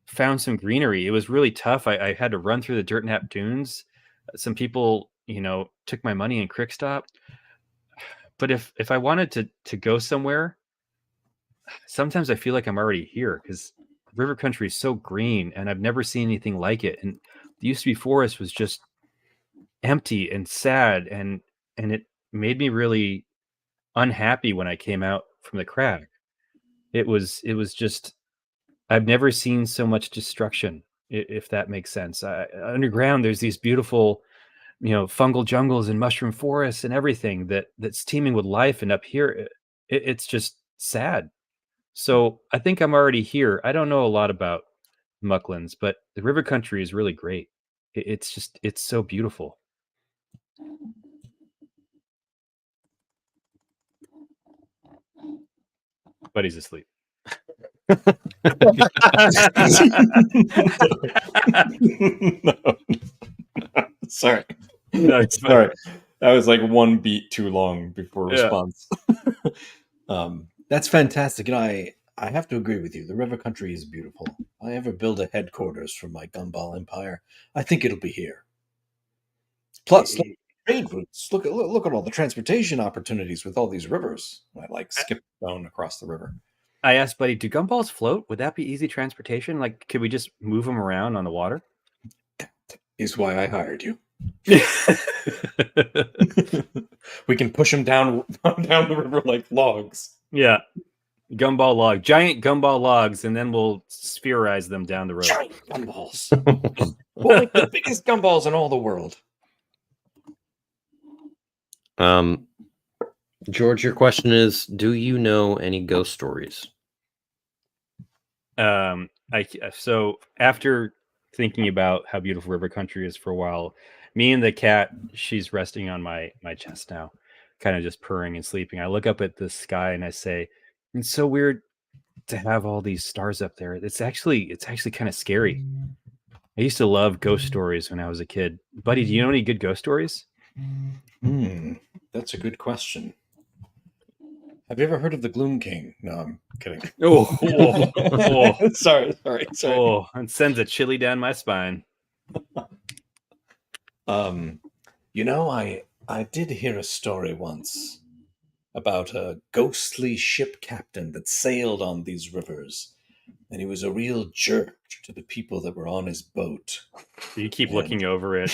found some greenery. It was really tough. I had to run through the dirt nap dunes. Some people, took my money in Crickstop. But if I wanted to go somewhere, sometimes I feel like I'm already here because river country is so green and I've never seen anything like it. And the used to be forest was just empty and sad, and it made me really unhappy when I came out from the Crack. It was just, I've never seen so much destruction, if that makes sense. Underground, there's these beautiful, fungal jungles and mushroom forests and everything that's teeming with life, and up here, it's just sad. So I think I'm already here. I don't know a lot about Mucklands, but the river country is really great. It's so beautiful. Buddy's asleep. No. Sorry. No, it's fine. Sorry. That was like one beat too long before response. That's fantastic. I have to agree with you. The river country is beautiful. If I ever build a headquarters for my Gumball Empire, I think it'll be here. Plus, trade routes. Look at all the transportation opportunities with all these rivers. I skip down across the river. I asked Buddy, do gumballs float? Would that be easy transportation? Like, could we just move them around on the water? That is why I hired you. We can push them down the river like logs. Yeah. Giant gumball logs, and then we'll spherize them down the road. Giant gumballs. Well, like the biggest gumballs in all the world. George, your question is, do you know any ghost stories? So after thinking about how beautiful river country is for a while, me and the cat, she's resting on my chest now, kind of just purring and sleeping. I look up at the sky and I say, it's so weird to have all these stars up there. It's actually kind of scary. I used to love ghost stories when I was a kid. Buddy, do you know any good ghost stories? That's a good question. Have you ever heard of the Gloom King? No, I'm kidding. Oh. Sorry. Oh, it sends a chilly down my spine. I did hear a story once about a ghostly ship captain that sailed on these rivers, and he was a real jerk to the people that were on his boat. You keep looking over it.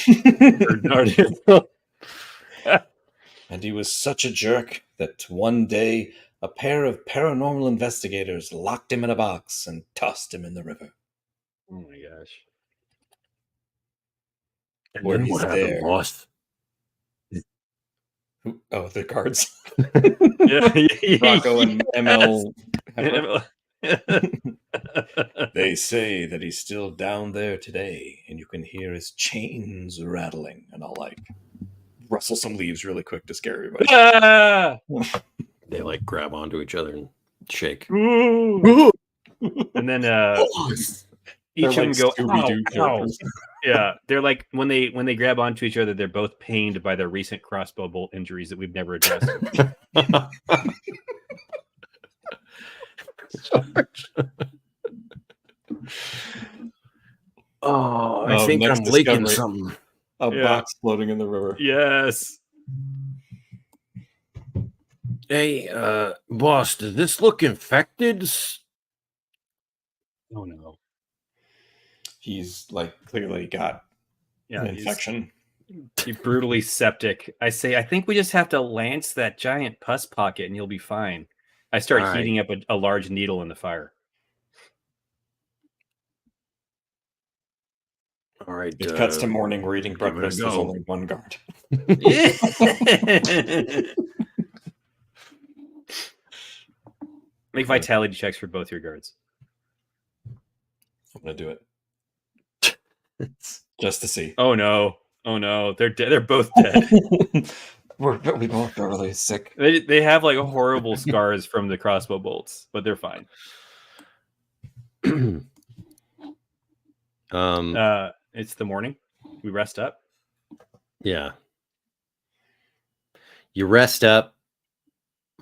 And he was such a jerk that one day a pair of paranormal investigators locked him in a box and tossed him in the river. Oh my gosh. And when he's there... boss? Oh, the guards. Yeah. Rocco and ML. They say that he's still down there today, and you can hear his chains rattling. And I'll rustle some leaves really quick to scare everybody. They grab onto each other and shake. And then each of them go, Scooby-Doo ow, ow. characters. Yeah, they're like when they grab onto each other, they're both pained by their recent crossbow bolt injuries that we've never addressed. Oh, I think next I'm leaking discovery. something. A box floating in the river. Yes. Hey, boss, does this look infected? Oh no. He's like clearly got Yeah, an infection. He's brutally septic. I think we just have to lance that giant pus pocket and you'll be fine. I start All right. heating up a large needle in the fire. All right. It cuts to morning. We're eating give it a breakfast. There's go. only one guard. Make vitality checks for both your guards. I'm gonna do it just to see. Oh no! Oh no! They're dead. They're both dead. we both are really sick. They have like horrible scars from the crossbow bolts, but they're fine. It's the morning. We rest up. Yeah. You rest up.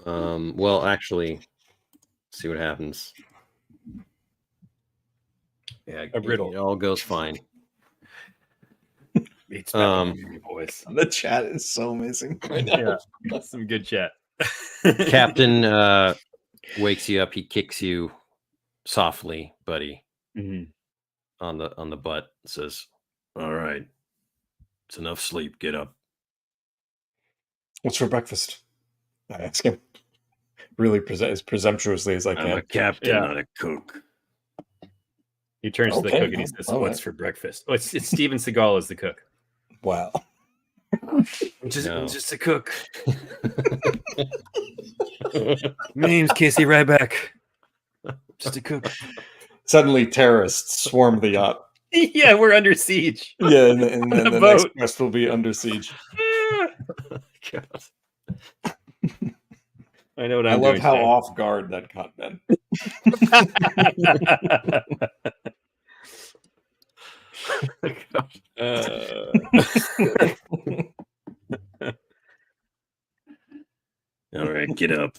Well, actually, see what happens. Yeah, A riddle. It all goes fine. It's boys. The chat is so amazing right now. Yeah, some good chat. Captain wakes you up. He kicks you softly, buddy, on the butt. Says, "All right, it's enough sleep. Get up." What's for breakfast? I ask him really as presumptuously as I can. I'm a captain, not a cook. He turns to the cook and he says, "What's for breakfast?" Oh, it's Steven Seagal is the cook. Wow. I'm just a cook. My name's Casey Ryback. Just a cook. Suddenly, terrorists swarm the yacht. Yeah, we're under siege. Yeah, and then the next quest will be under siege. God. I know what I I'm love doing how today. off guard that caught Ben. All right, get up.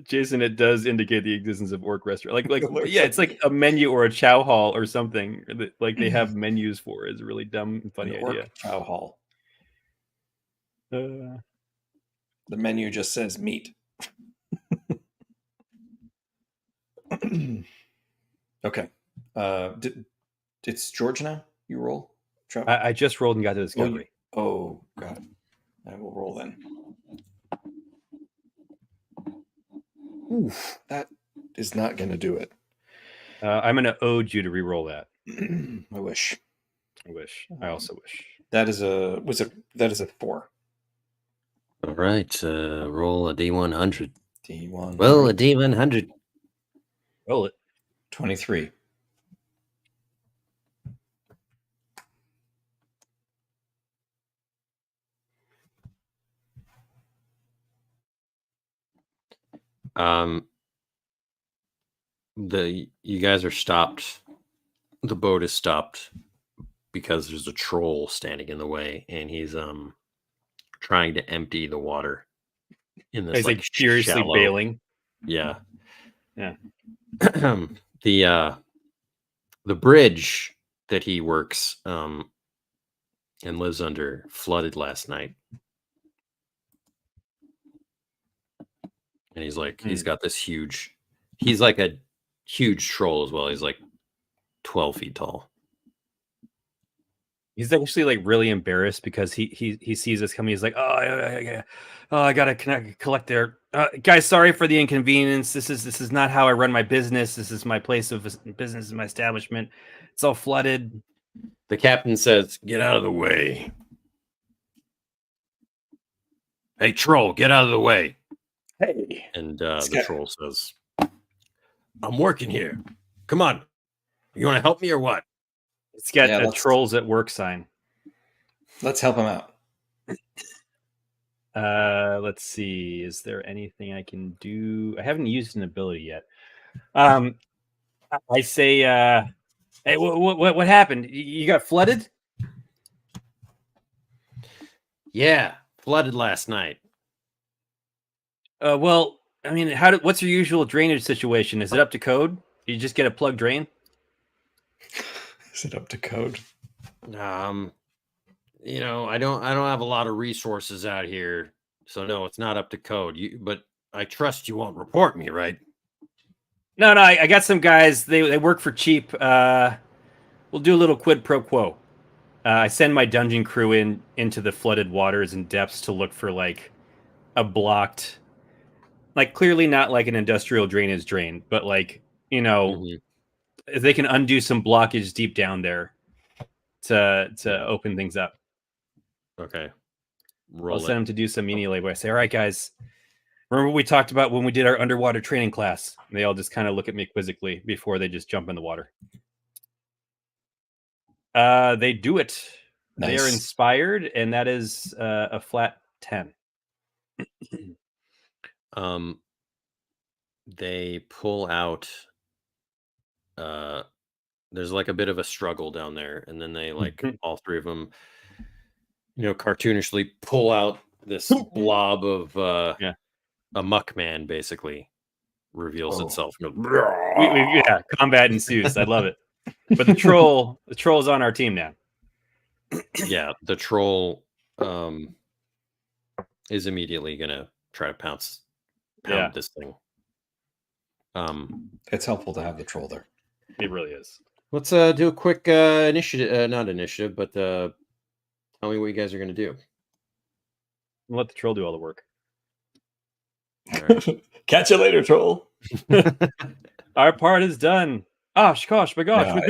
Jason, it does indicate the existence of orc restaurant. Like yeah, it's like a menu or a chow hall or something that like they have menus for. It's a really dumb and funny idea. Chow hall. The menu just says meat. Okay. It's George now? You roll? I just rolled and got to discovery. Oh, God. I will roll then. Oof, that is not going to do it. I'm going to ode you to re-roll that. I wish. I also wish. That is a 4. All right, roll a D100. D1. Well, a D100. Roll it. 23. You guys are stopped. The boat is stopped because there's a troll standing in the way, and he's trying to empty the water in this. He's like furiously shallow... bailing. Yeah. Yeah. The bridge that he works and lives under flooded last night. And he's like, he's got this huge, he's like a huge troll as well. He's like 12 feet tall. He's actually like really embarrassed because he sees us coming. He's like, I gotta collect their guys. Sorry for the inconvenience. This is not how I run my business. This is my place of business, my establishment. It's all flooded. The captain says, "Get out of the way." Hey, troll, get out of the way. Hey. And the troll says, "I'm working here. Come on. You want to help me or what?" It's got a trolls at work sign. Let's help him out. Let's see. Is there anything I can do? I haven't used an ability yet. I say Hey, what happened? You got flooded? Yeah, flooded last night. Well, I mean, what's your usual drainage situation? Is it up to code? You just get a plug drain? Is it up to code? You know, I don't have a lot of resources out here, so no, it's not up to code. But I trust you won't report me, right? No, I got some guys. They work for cheap. We'll do a little quid pro quo. I send my dungeon crew into the flooded waters and depths to look for like a blocked, like clearly not like an industrial drainage drain, but like, you know, if they can undo some blockage deep down there to open things up. Okay. I'll send them to do some menial labor. I say, all right, guys, remember what we talked about when we did our underwater training class? And they all just kind of look at me quizzically before they just jump in the water. They do it. Nice. They are inspired, and that is a flat 10. They pull out. There's like a bit of a struggle down there, and then they like all three of them, you know, cartoonishly pull out this blob of a muckman. Basically, reveals itself. Yeah, combat ensues. I love it. But the troll's on our team now. Yeah, the troll is immediately gonna try to pound this thing. It's helpful to have the troll there. It really is. Let's do a quick initiative, not initiative, but tell me what you guys are gonna do. We'll let the troll do all the work. All right. Catch you later, troll. Our part is done. Gosh, my gosh,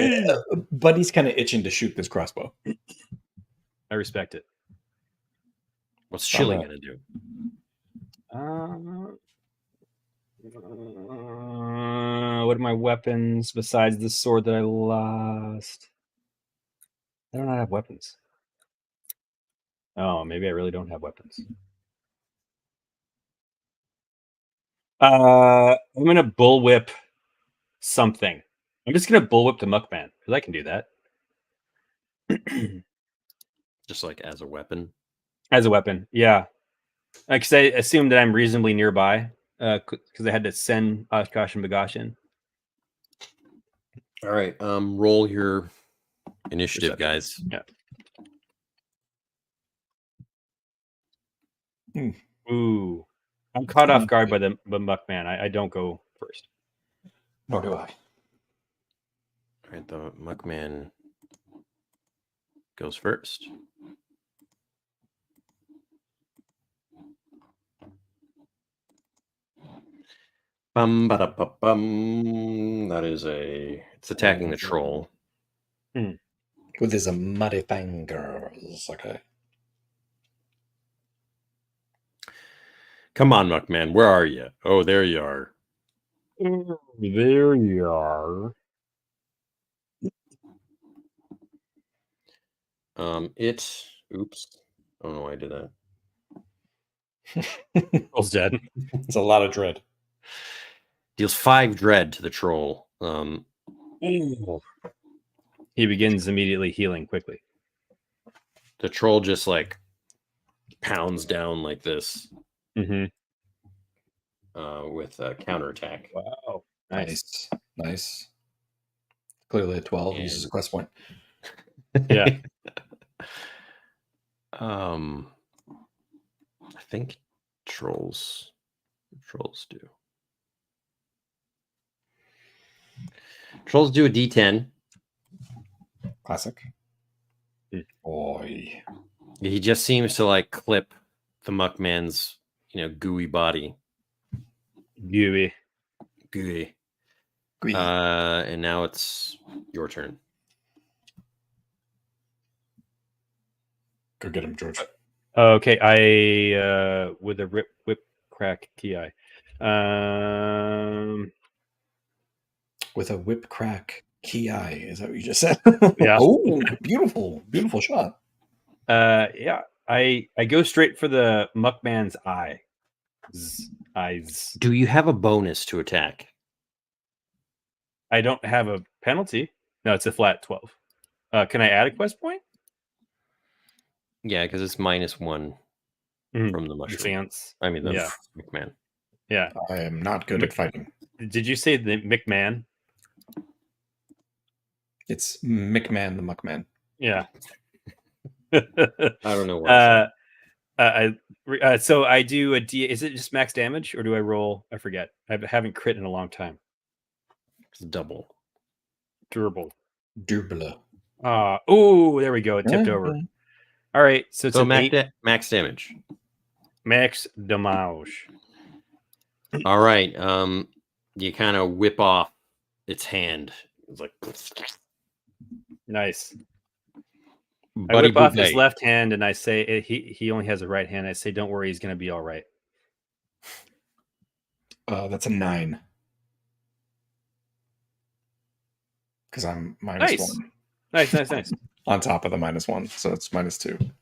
Buddy's kind of itching to shoot this crossbow. I respect it. What's Chili gonna do? What are my weapons besides the sword that I lost? I don't have weapons. Oh, maybe I really don't have weapons. I'm gonna bullwhip something. I'm just gonna bullwhip the muckman because I can do that. Just like as a weapon. As a weapon, yeah. Because I assumed that I'm reasonably nearby. Because I had to send Oshkosh and Bagosh in. All right. Roll your initiative, guys. Yeah. Ooh. I'm caught off guard by the muckman. I don't go first. Nor do I. All right, the muckman goes first. That is it's attacking the troll. With his muddy fingers. Okay. Come on, Muckman. Where are you? Oh, there you are. There you are. Oops. I don't know why I did that. Troll's dead. It's a lot of dread. Deals 5 dread to the troll. He begins immediately healing quickly. The troll just like pounds down like this. Mm-hmm. With a counterattack. Wow. Nice. Clearly at 12 uses a quest point. Yeah. I think trolls do. Trolls do a D10. Classic. Boy. He just seems to like clip the muckman's, gooey body. Gooey. And now it's your turn. Go get him, George. Okay, I with a whip crack key eye. With a whip crack key eye, is that what you just said? Yeah. Oh, beautiful shot. Yeah. I go straight for the muckman's eyes. Do you have a bonus to attack? I don't have a penalty. No, it's a flat 12. Can I add a quest point? Yeah, because it's -1 from the mushroom. Chance. I mean, the Yeah. McMahon. Yeah. I am not good at fighting. Did you say the McMahon? It's McMahon the Muckman. Yeah. I don't know what. So I do a D. Is it just max damage or do I roll? I forget. I haven't crit in a long time. It's double. Durable. Durbla. Oh, there we go. It tipped over. All right. So it's So an max damage. max damage. All right. You kind of whip off its hand. It's like Nice. I Buddy whip off his Bouvet. left hand and I say he only has a right hand. I say, don't worry, he's going to be all right. That's a 9. Because I'm -1. Nice. On top of the -1, so it's -2.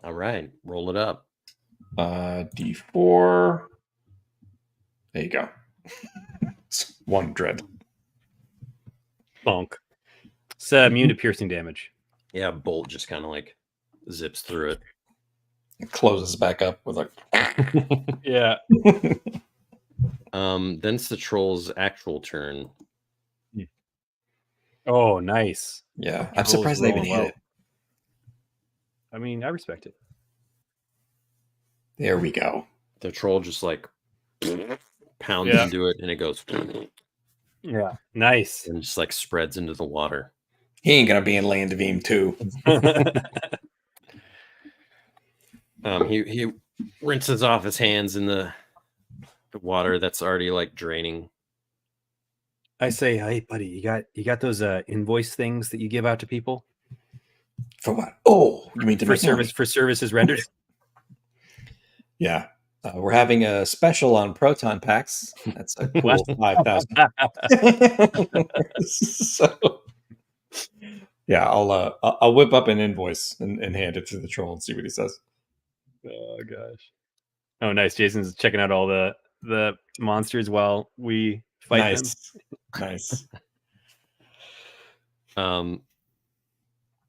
All right. Roll it up. D4. There you go. It's 1 dread. Bonk. It's immune to piercing damage. Yeah, bolt just kind of like zips through it. It closes back up with like. Yeah. Then it's the troll's actual turn. Oh, nice. Yeah, I'm Troll's surprised they even rolling hit well. it. I mean, I respect it. There we go. The troll just like pounds Yeah. into it, and it goes Yeah. Nice. and just like spreads into the water. He ain't gonna be in Land of Eem too. He rinses off his hands in the water that's already like draining. I say, hey, buddy, you got those invoice things that you give out to people For what? Oh, you mean to for make money? service for services rendered? Yeah. We're having a special on proton packs. That's a cool 5,000. So, yeah, I'll whip up an invoice and hand it to the troll and see what he says. Oh gosh. Oh, nice. Jason's checking out all the monsters while we fight them. Nice.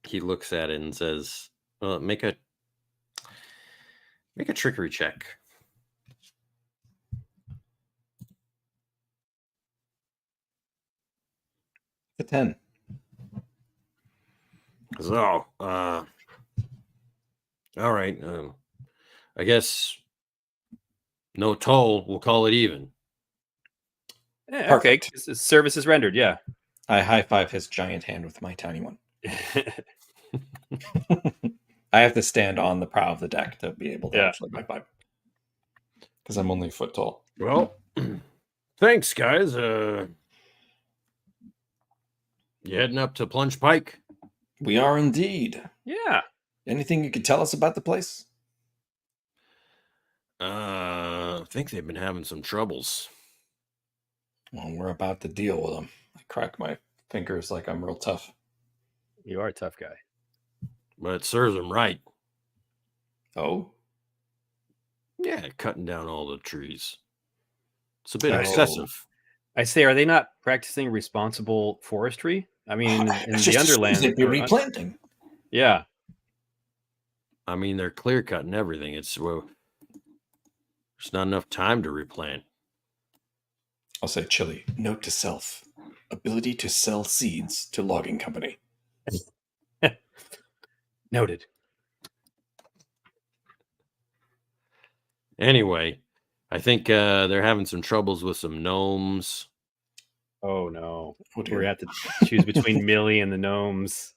He looks at it and says, "Well, make a trickery check." A 10. So, all right. I guess no toll. We'll call it even. Yeah, okay. Service is rendered. Yeah. I high five his giant hand with my tiny one. I have to stand on the prow of the deck to be able to actually high five. Because I'm only a foot tall. Well, thanks, guys. You heading up to Plunge Pike? We are indeed. Yeah. Anything you could tell us about the place? I think they've been having some troubles. Well, we're about to deal with them. I crack my fingers like I'm real tough. You are a tough guy. But it serves them right. Oh? Yeah, cutting down all the trees. It's a bit Oh. excessive. I say, are they not practicing responsible forestry? I mean, in It's the just Underland. they'd be replanting. Yeah. I mean, they're clear cutting everything. There's not enough time to replant. I'll say chili. Note to self. Ability to sell seeds to logging company. Noted. Anyway, I think they're having some troubles with some gnomes. Oh no. Oh, dear. We're going to have to choose between Millie and the gnomes.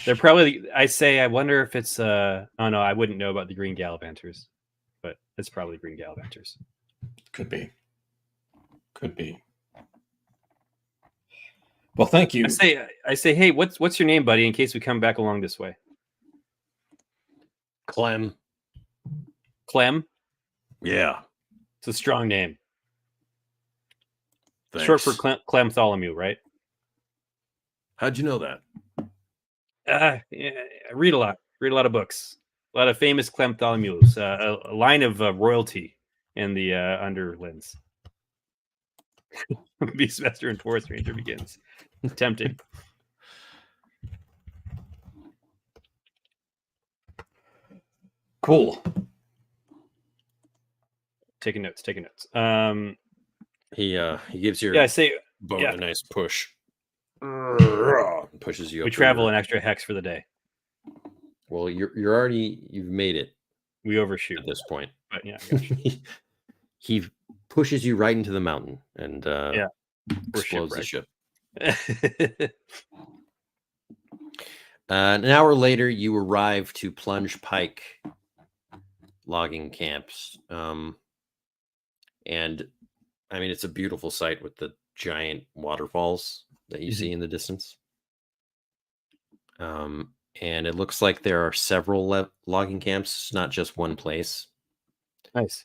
They're probably, I wonder if it's, oh no, I wouldn't know about the green gallivanters, but it's probably green gallivanters. Could be. Well, thank you. I say, hey, what's your name, buddy, in case we come back along this way? Clem. Clem? Yeah. It's a strong name. Thanks. Short for Clemtholomew, right? How'd you know that? Yeah, I read a lot. Read a lot of books. A lot of famous Clemtholomews. A line of royalty in the Underlands. Beastmaster and Forest Ranger begins. Tempting. Cool. Taking notes. He gives your I say boat yeah. a nice push. Pushes you up. We travel an extra hex for the day. Well, you've made it. We overshoot at this point. But yeah, he pushes you right into the mountain and explodes the ship. An hour later, you arrive to Plunge Pike logging camps. And I mean, it's a beautiful sight with the giant waterfalls that you see in the distance. And it looks like there are several logging camps, not just one place. Nice.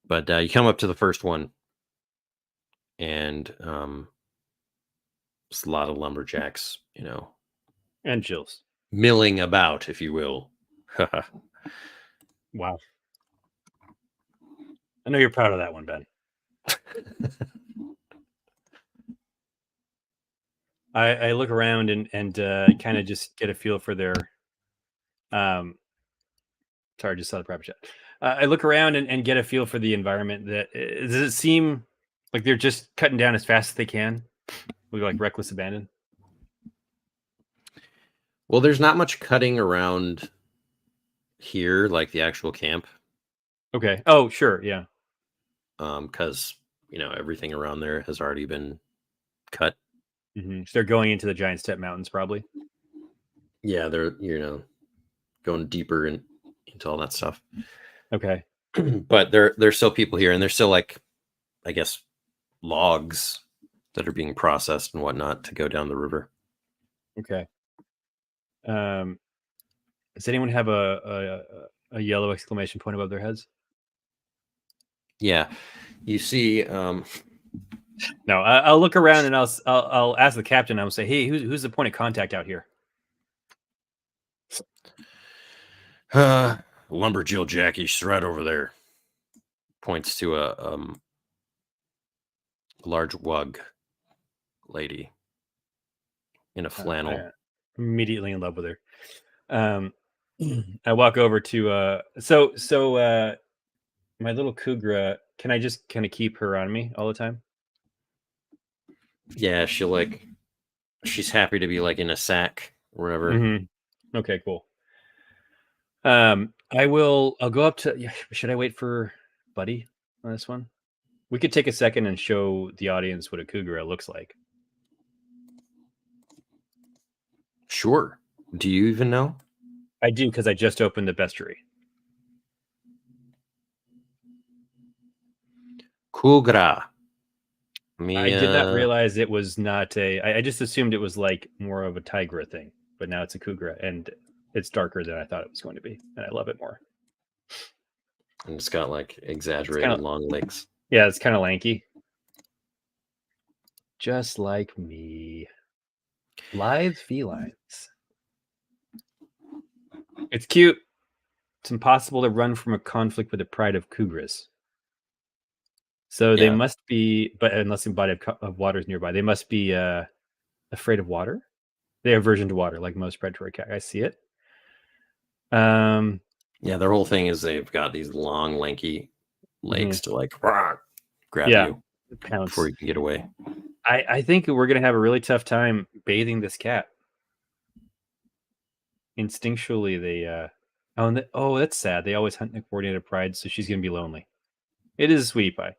But you come up to the first one, and it's a lot of lumberjacks, and Jills milling about, if you will. Wow. I know you're proud of that one, Ben. I look around and kind of just get a feel for their sorry, I just saw the private chat. I look around and get a feel for the environment. Does it seem like they're just cutting down as fast as they can with like reckless abandon? Well, there's not much cutting around here, like the actual camp. Okay. Oh, sure. Yeah. Because everything around there has already been cut. Mm-hmm. So they're going into the Giant Step Mountains, probably. Yeah, they're going deeper into all that stuff. Okay. But there's still people here, and there's still, like, I guess, logs that are being processed and whatnot to go down the river. Okay. Does anyone have a yellow exclamation point above their heads? Yeah, you see. No, I'll look around and I'll ask the captain. I'll say, "Hey, who's the point of contact out here?" Lumberjill Jackie, she's right over there. Points to a large wug lady in a flannel. I'm immediately in love with her. I walk over to so my little Kugra. Can I just kind of keep her on me all the time? Yeah, she's happy to be like in a sack or whatever. Mm-hmm. Okay, cool. I'll go up to. Should I wait for Buddy on this one? We could take a second and show the audience what a Kugra looks like. Sure. Do you even know? I do, because I just opened the bestiary. Kugra. I did not realize it was not I just assumed it was like more of a Tigra thing, but now it's a Kugra, and it's darker than I thought it was going to be, and I love it more. And it's got like exaggerated long legs. Yeah, it's kind of lanky. Just like me. Lithe felines. It's cute. It's impossible to run from a conflict with the pride of Kugras. So they must be, but unless a body of water is nearby, they must be afraid of water. They have aversion to water, like most predatory cat. I see it. Yeah, their whole thing is they've got these long, lanky legs to like grab you pounce before you can get away. I think we're gonna have a really tough time bathing this cat. Instinctually, they that's sad. They always hunt in coordinated pride, so she's gonna be lonely. It is a sweetie pie.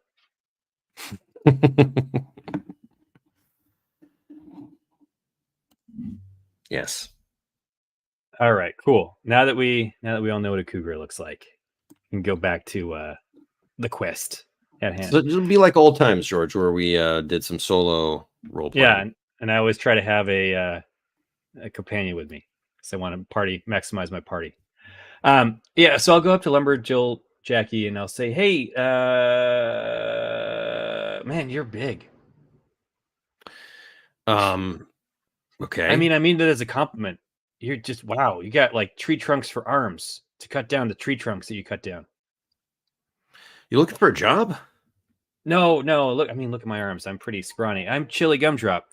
Yes. All right, cool. Now that we all know what a cougar looks like, we can go back to the quest at hand. So it'll be like old times, George, where we did some solo role playing. Yeah, and I always try to have a companion with me, so I want to maximize my party. So I'll go up to Lumberjill Jackie and I'll say, "Hey, man, you're big." Okay. I mean that as a compliment. You're just wow. You got like tree trunks for arms to cut down the tree trunks that you cut down. You looking for a job? No. Look, look at my arms. I'm pretty scrawny. I'm Chili Gumdrop.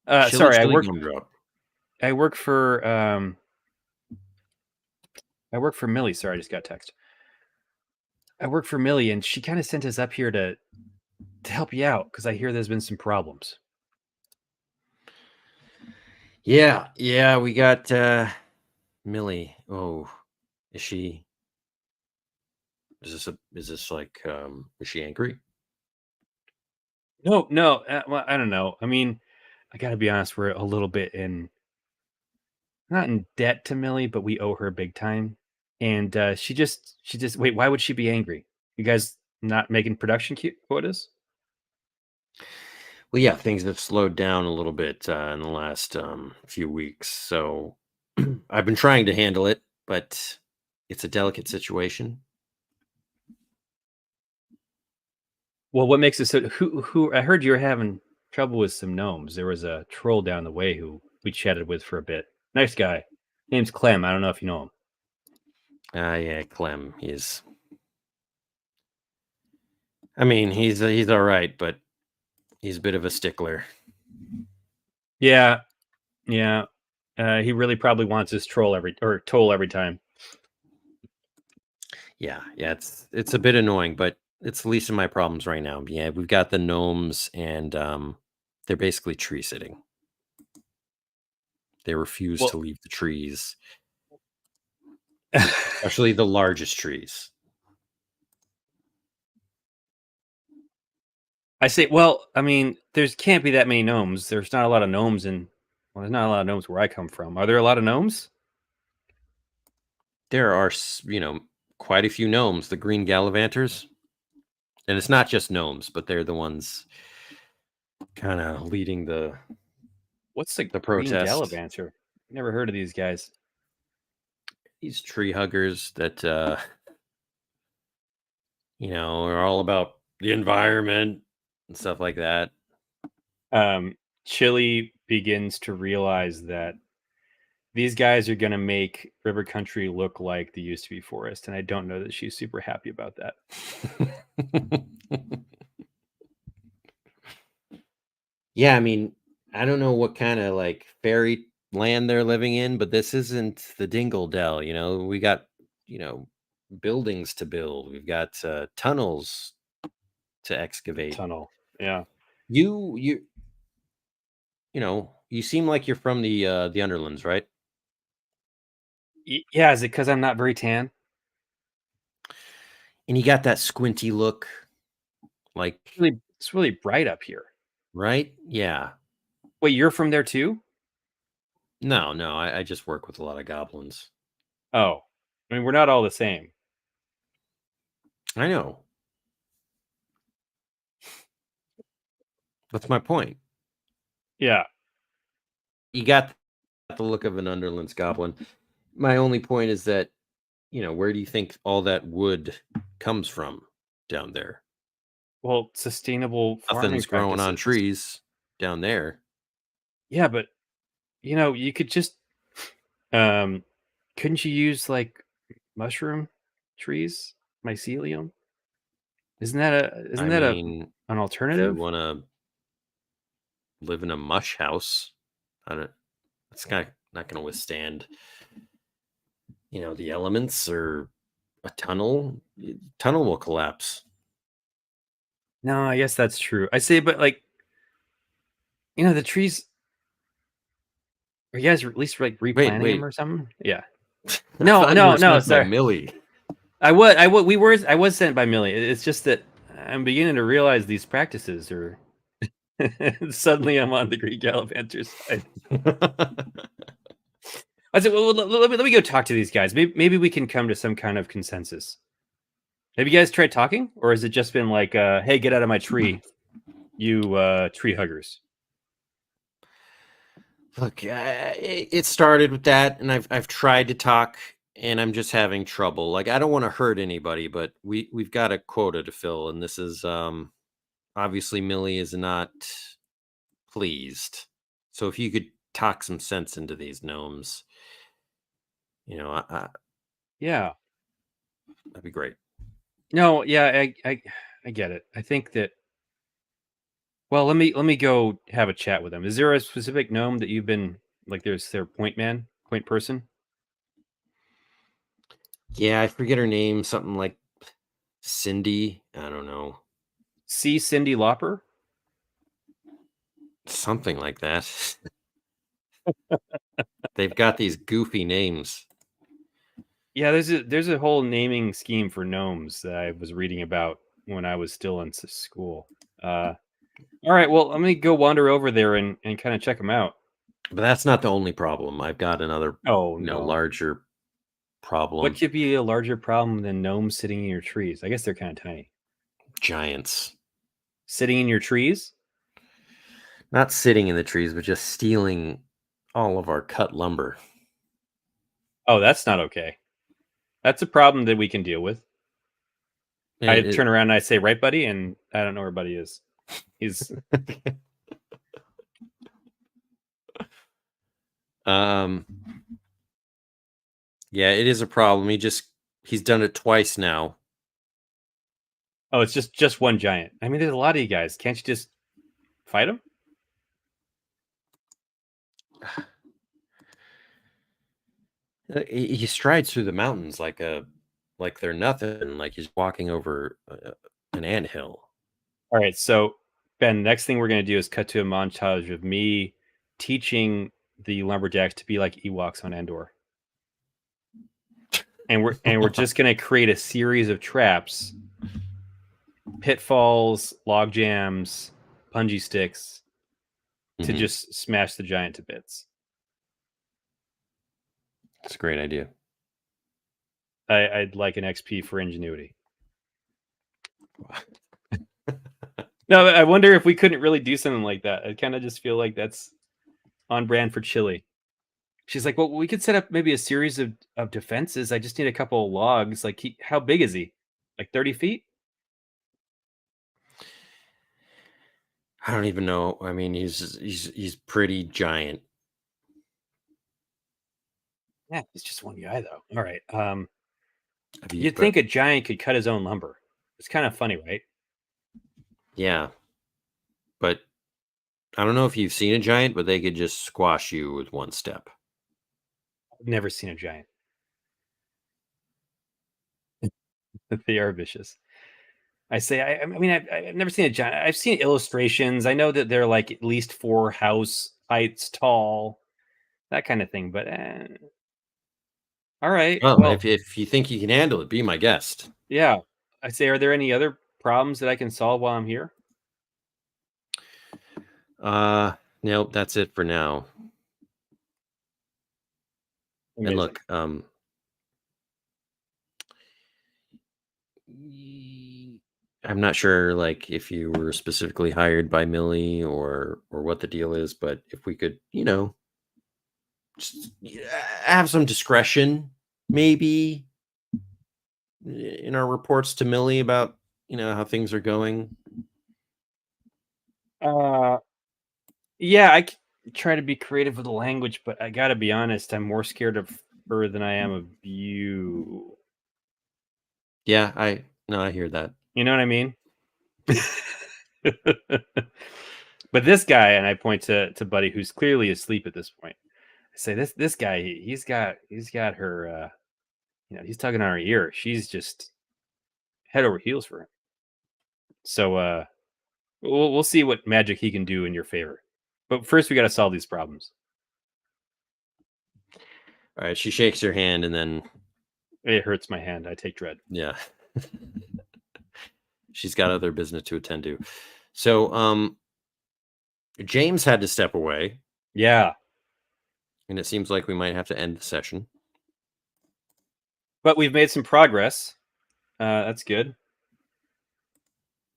Sorry, I work for Millie. Sorry, I just got text. I work for Millie, and she kind of sent us up here to help you out because I hear there's been some problems. Yeah, we got Millie. Oh, is she? Is this like? Is she angry? No. Well, I don't know. I got to be honest. We're a little bit not in debt to Millie, but we owe her big time. And she just wait. Why would she be angry? You guys not making production quotas? Well, yeah, things have slowed down a little bit in the last few weeks. So I've been trying to handle it, but it's a delicate situation. Well, what makes it so? Who? I heard you were having trouble with some gnomes. There was a troll down the way who we chatted with for a bit. Nice guy. Name's Clem. I don't know if you know him. Yeah, Clem. He's all right, but he's a bit of a stickler. Yeah. He really probably wants his toll every time. Yeah, it's a bit annoying, but it's the least of my problems right now. Yeah, we've got the gnomes, and they're basically tree sitting. They refuse to leave the trees, especially the largest trees. I say, well, there can't be that many gnomes. There's not a lot of gnomes there's not a lot of gnomes where I come from. Are there a lot of gnomes? There are, quite a few gnomes, the green gallivanters. And it's not just gnomes, but they're the ones kind of leading the What's the protest. Green Gallivanter? Never heard of these guys. These tree huggers that are all about the environment and stuff like that. Chili begins to realize that these guys are going to make River Country look like the used to be forest, and I don't know that she's super happy about that. Yeah, I don't know what kind of like fairy land they're living in, but this isn't the Dingle Dell. We got buildings to build. We've got tunnels to excavate. Yeah. You seem like you're from the Underlands, right? Yeah, is it because I'm not very tan? And you got that squinty look, like it's really bright up here, right? Yeah. Wait, you're from there too? No, I just work with a lot of goblins. Oh, we're not all the same. I know. That's my point. Yeah. You got the look of an Underlands goblin. My only point is that, where do you think all that wood comes from down there? Well, sustainable farming Nothing's growing on trees down there. Yeah, but you could just couldn't you use like mushroom trees, mycelium? Isn't that an alternative? If you want to live in a mush house, it's not going to withstand the elements, or a tunnel will collapse. No, I guess that's true. I say, but like, the trees. Are you guys at least like replanting them or something? Yeah. No. Sorry, Millie. I was sent by Millie. It's just that I'm beginning to realize these practices are. Suddenly, I'm on the Green Gallivanter side. I said, well, let me go talk to these guys. Maybe we can come to some kind of consensus. Have you guys tried talking, or has it just been like, "Hey, get out of my tree, you tree huggers"? Look, it started with that, and I've tried to talk, and I'm just having trouble. Like, I don't want to hurt anybody, but we've got a quota to fill, and this is obviously Millie is not pleased. So if you could talk some sense into these gnomes, yeah, that'd be great. No, yeah, I get it. I think that. Well, let me go have a chat with them. Is there a specific gnome that you've been like? There's their point person. Yeah, I forget her name. Something like Cindy. I don't know. See Cindy Lauper. Something like that. They've got these goofy names. Yeah, there's a whole naming scheme for gnomes that I was reading about when I was still in school. All right, well, let me go wander over there and kind of check them out. But that's not the only problem. I've got another, Oh no, larger problem. What could be a larger problem than gnomes sitting in your trees? I guess they're kind of tiny. Giants Sitting in your trees? not sitting in the trees, but just stealing all of our cut lumber. Oh, that's not okay. That's a problem that we can deal with. I turn around and I say, "Right, buddy," and I don't know where buddy is. He's yeah, it is a problem. He's done it twice now. Oh, it's just one giant. I mean, there's a lot of you guys. Can't you just fight him? He strides through the mountains like they're nothing, like he's walking over an anthill. All right, so Ben, next thing we're going to do is cut to a montage of me teaching the lumberjacks to be like Ewoks on Endor. And we're just going to create a series of traps, pitfalls, log jams, punji sticks to just smash the giant to bits. That's a great idea. I'd like an XP for ingenuity. No, I wonder if we couldn't really do something like that. I kind of just feel like that's on brand for Chili. She's like, well, we could set up maybe a series of defenses. I just need a couple of logs. Like, how big is he? Like 30 feet? I don't even know. I mean, he's pretty giant. Yeah, he's just one guy though. All right. You'd think a giant could cut his own lumber. It's kind of funny, right? Yeah. But I don't know if you've seen a giant, but they could just squash you with one step. I've never seen a giant. They are vicious. I say, I mean, I've never seen a giant. I've seen illustrations. I know that they're like at least 4 house heights tall, that kind of thing. But all right. Well, Well, if you think you can handle it, be my guest. Yeah. I say, are there any other problems that I can solve while I'm here? No, that's it for now. Amazing. And look, I'm not sure like if you were specifically hired by Millie or what the deal is, but if we could, just have some discretion maybe in our reports to Millie about, how things are going. Yeah, I try to be creative with the language, but I gotta be honest, I'm more scared of her than I am of you. Yeah, I hear that. You know what I mean? But this guy, and I point to Buddy, who's clearly asleep at this point. I say, this guy, he's got her, he's tugging on her ear. She's just head over heels for him. So we'll see what magic he can do in your favor. But first, we got to solve these problems. All right, she shakes her hand and then it hurts my hand. I take dread. Yeah. She's got other business to attend to. So James had to step away. Yeah. And it seems like we might have to end the session. But we've made some progress. That's good.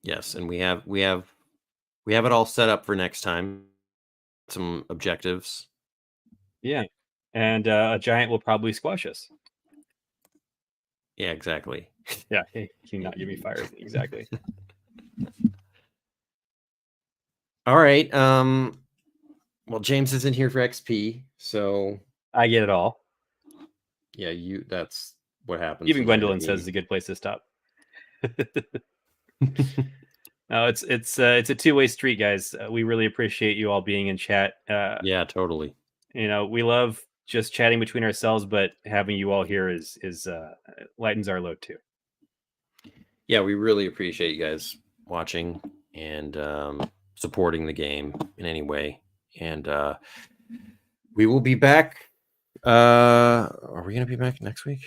Yes, and we have it all set up for next time. Some objectives. Yeah. And a giant will probably squash us. Yeah, exactly. Yeah, hey, can you not give me fire? Exactly. All right. Well, James isn't here for XP, so I get it all. Yeah, that's what happens. Even Gwendolyn says it's a good place to stop. No, it's a two-way street, guys. We really appreciate you all being in chat. Yeah, totally. We love just chatting between ourselves, but having you all here is lightens our load too. Yeah, we really appreciate you guys watching and supporting the game in any way. And we will be back. Are we going to be back next week?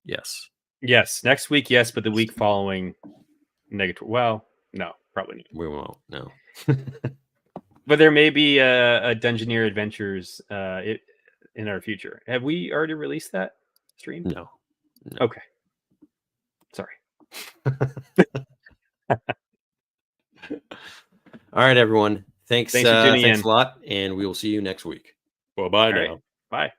Yes. Yes, next week, yes, but the week following, negative. Well, no, probably not. We won't. No. But there may be a Dungeoneer Adventures in our future. Have we already released that stream? No. Okay. Sorry. All right, everyone. Thanks for tuning in. a lot, and we will see you next week. Bye-bye now. Bye.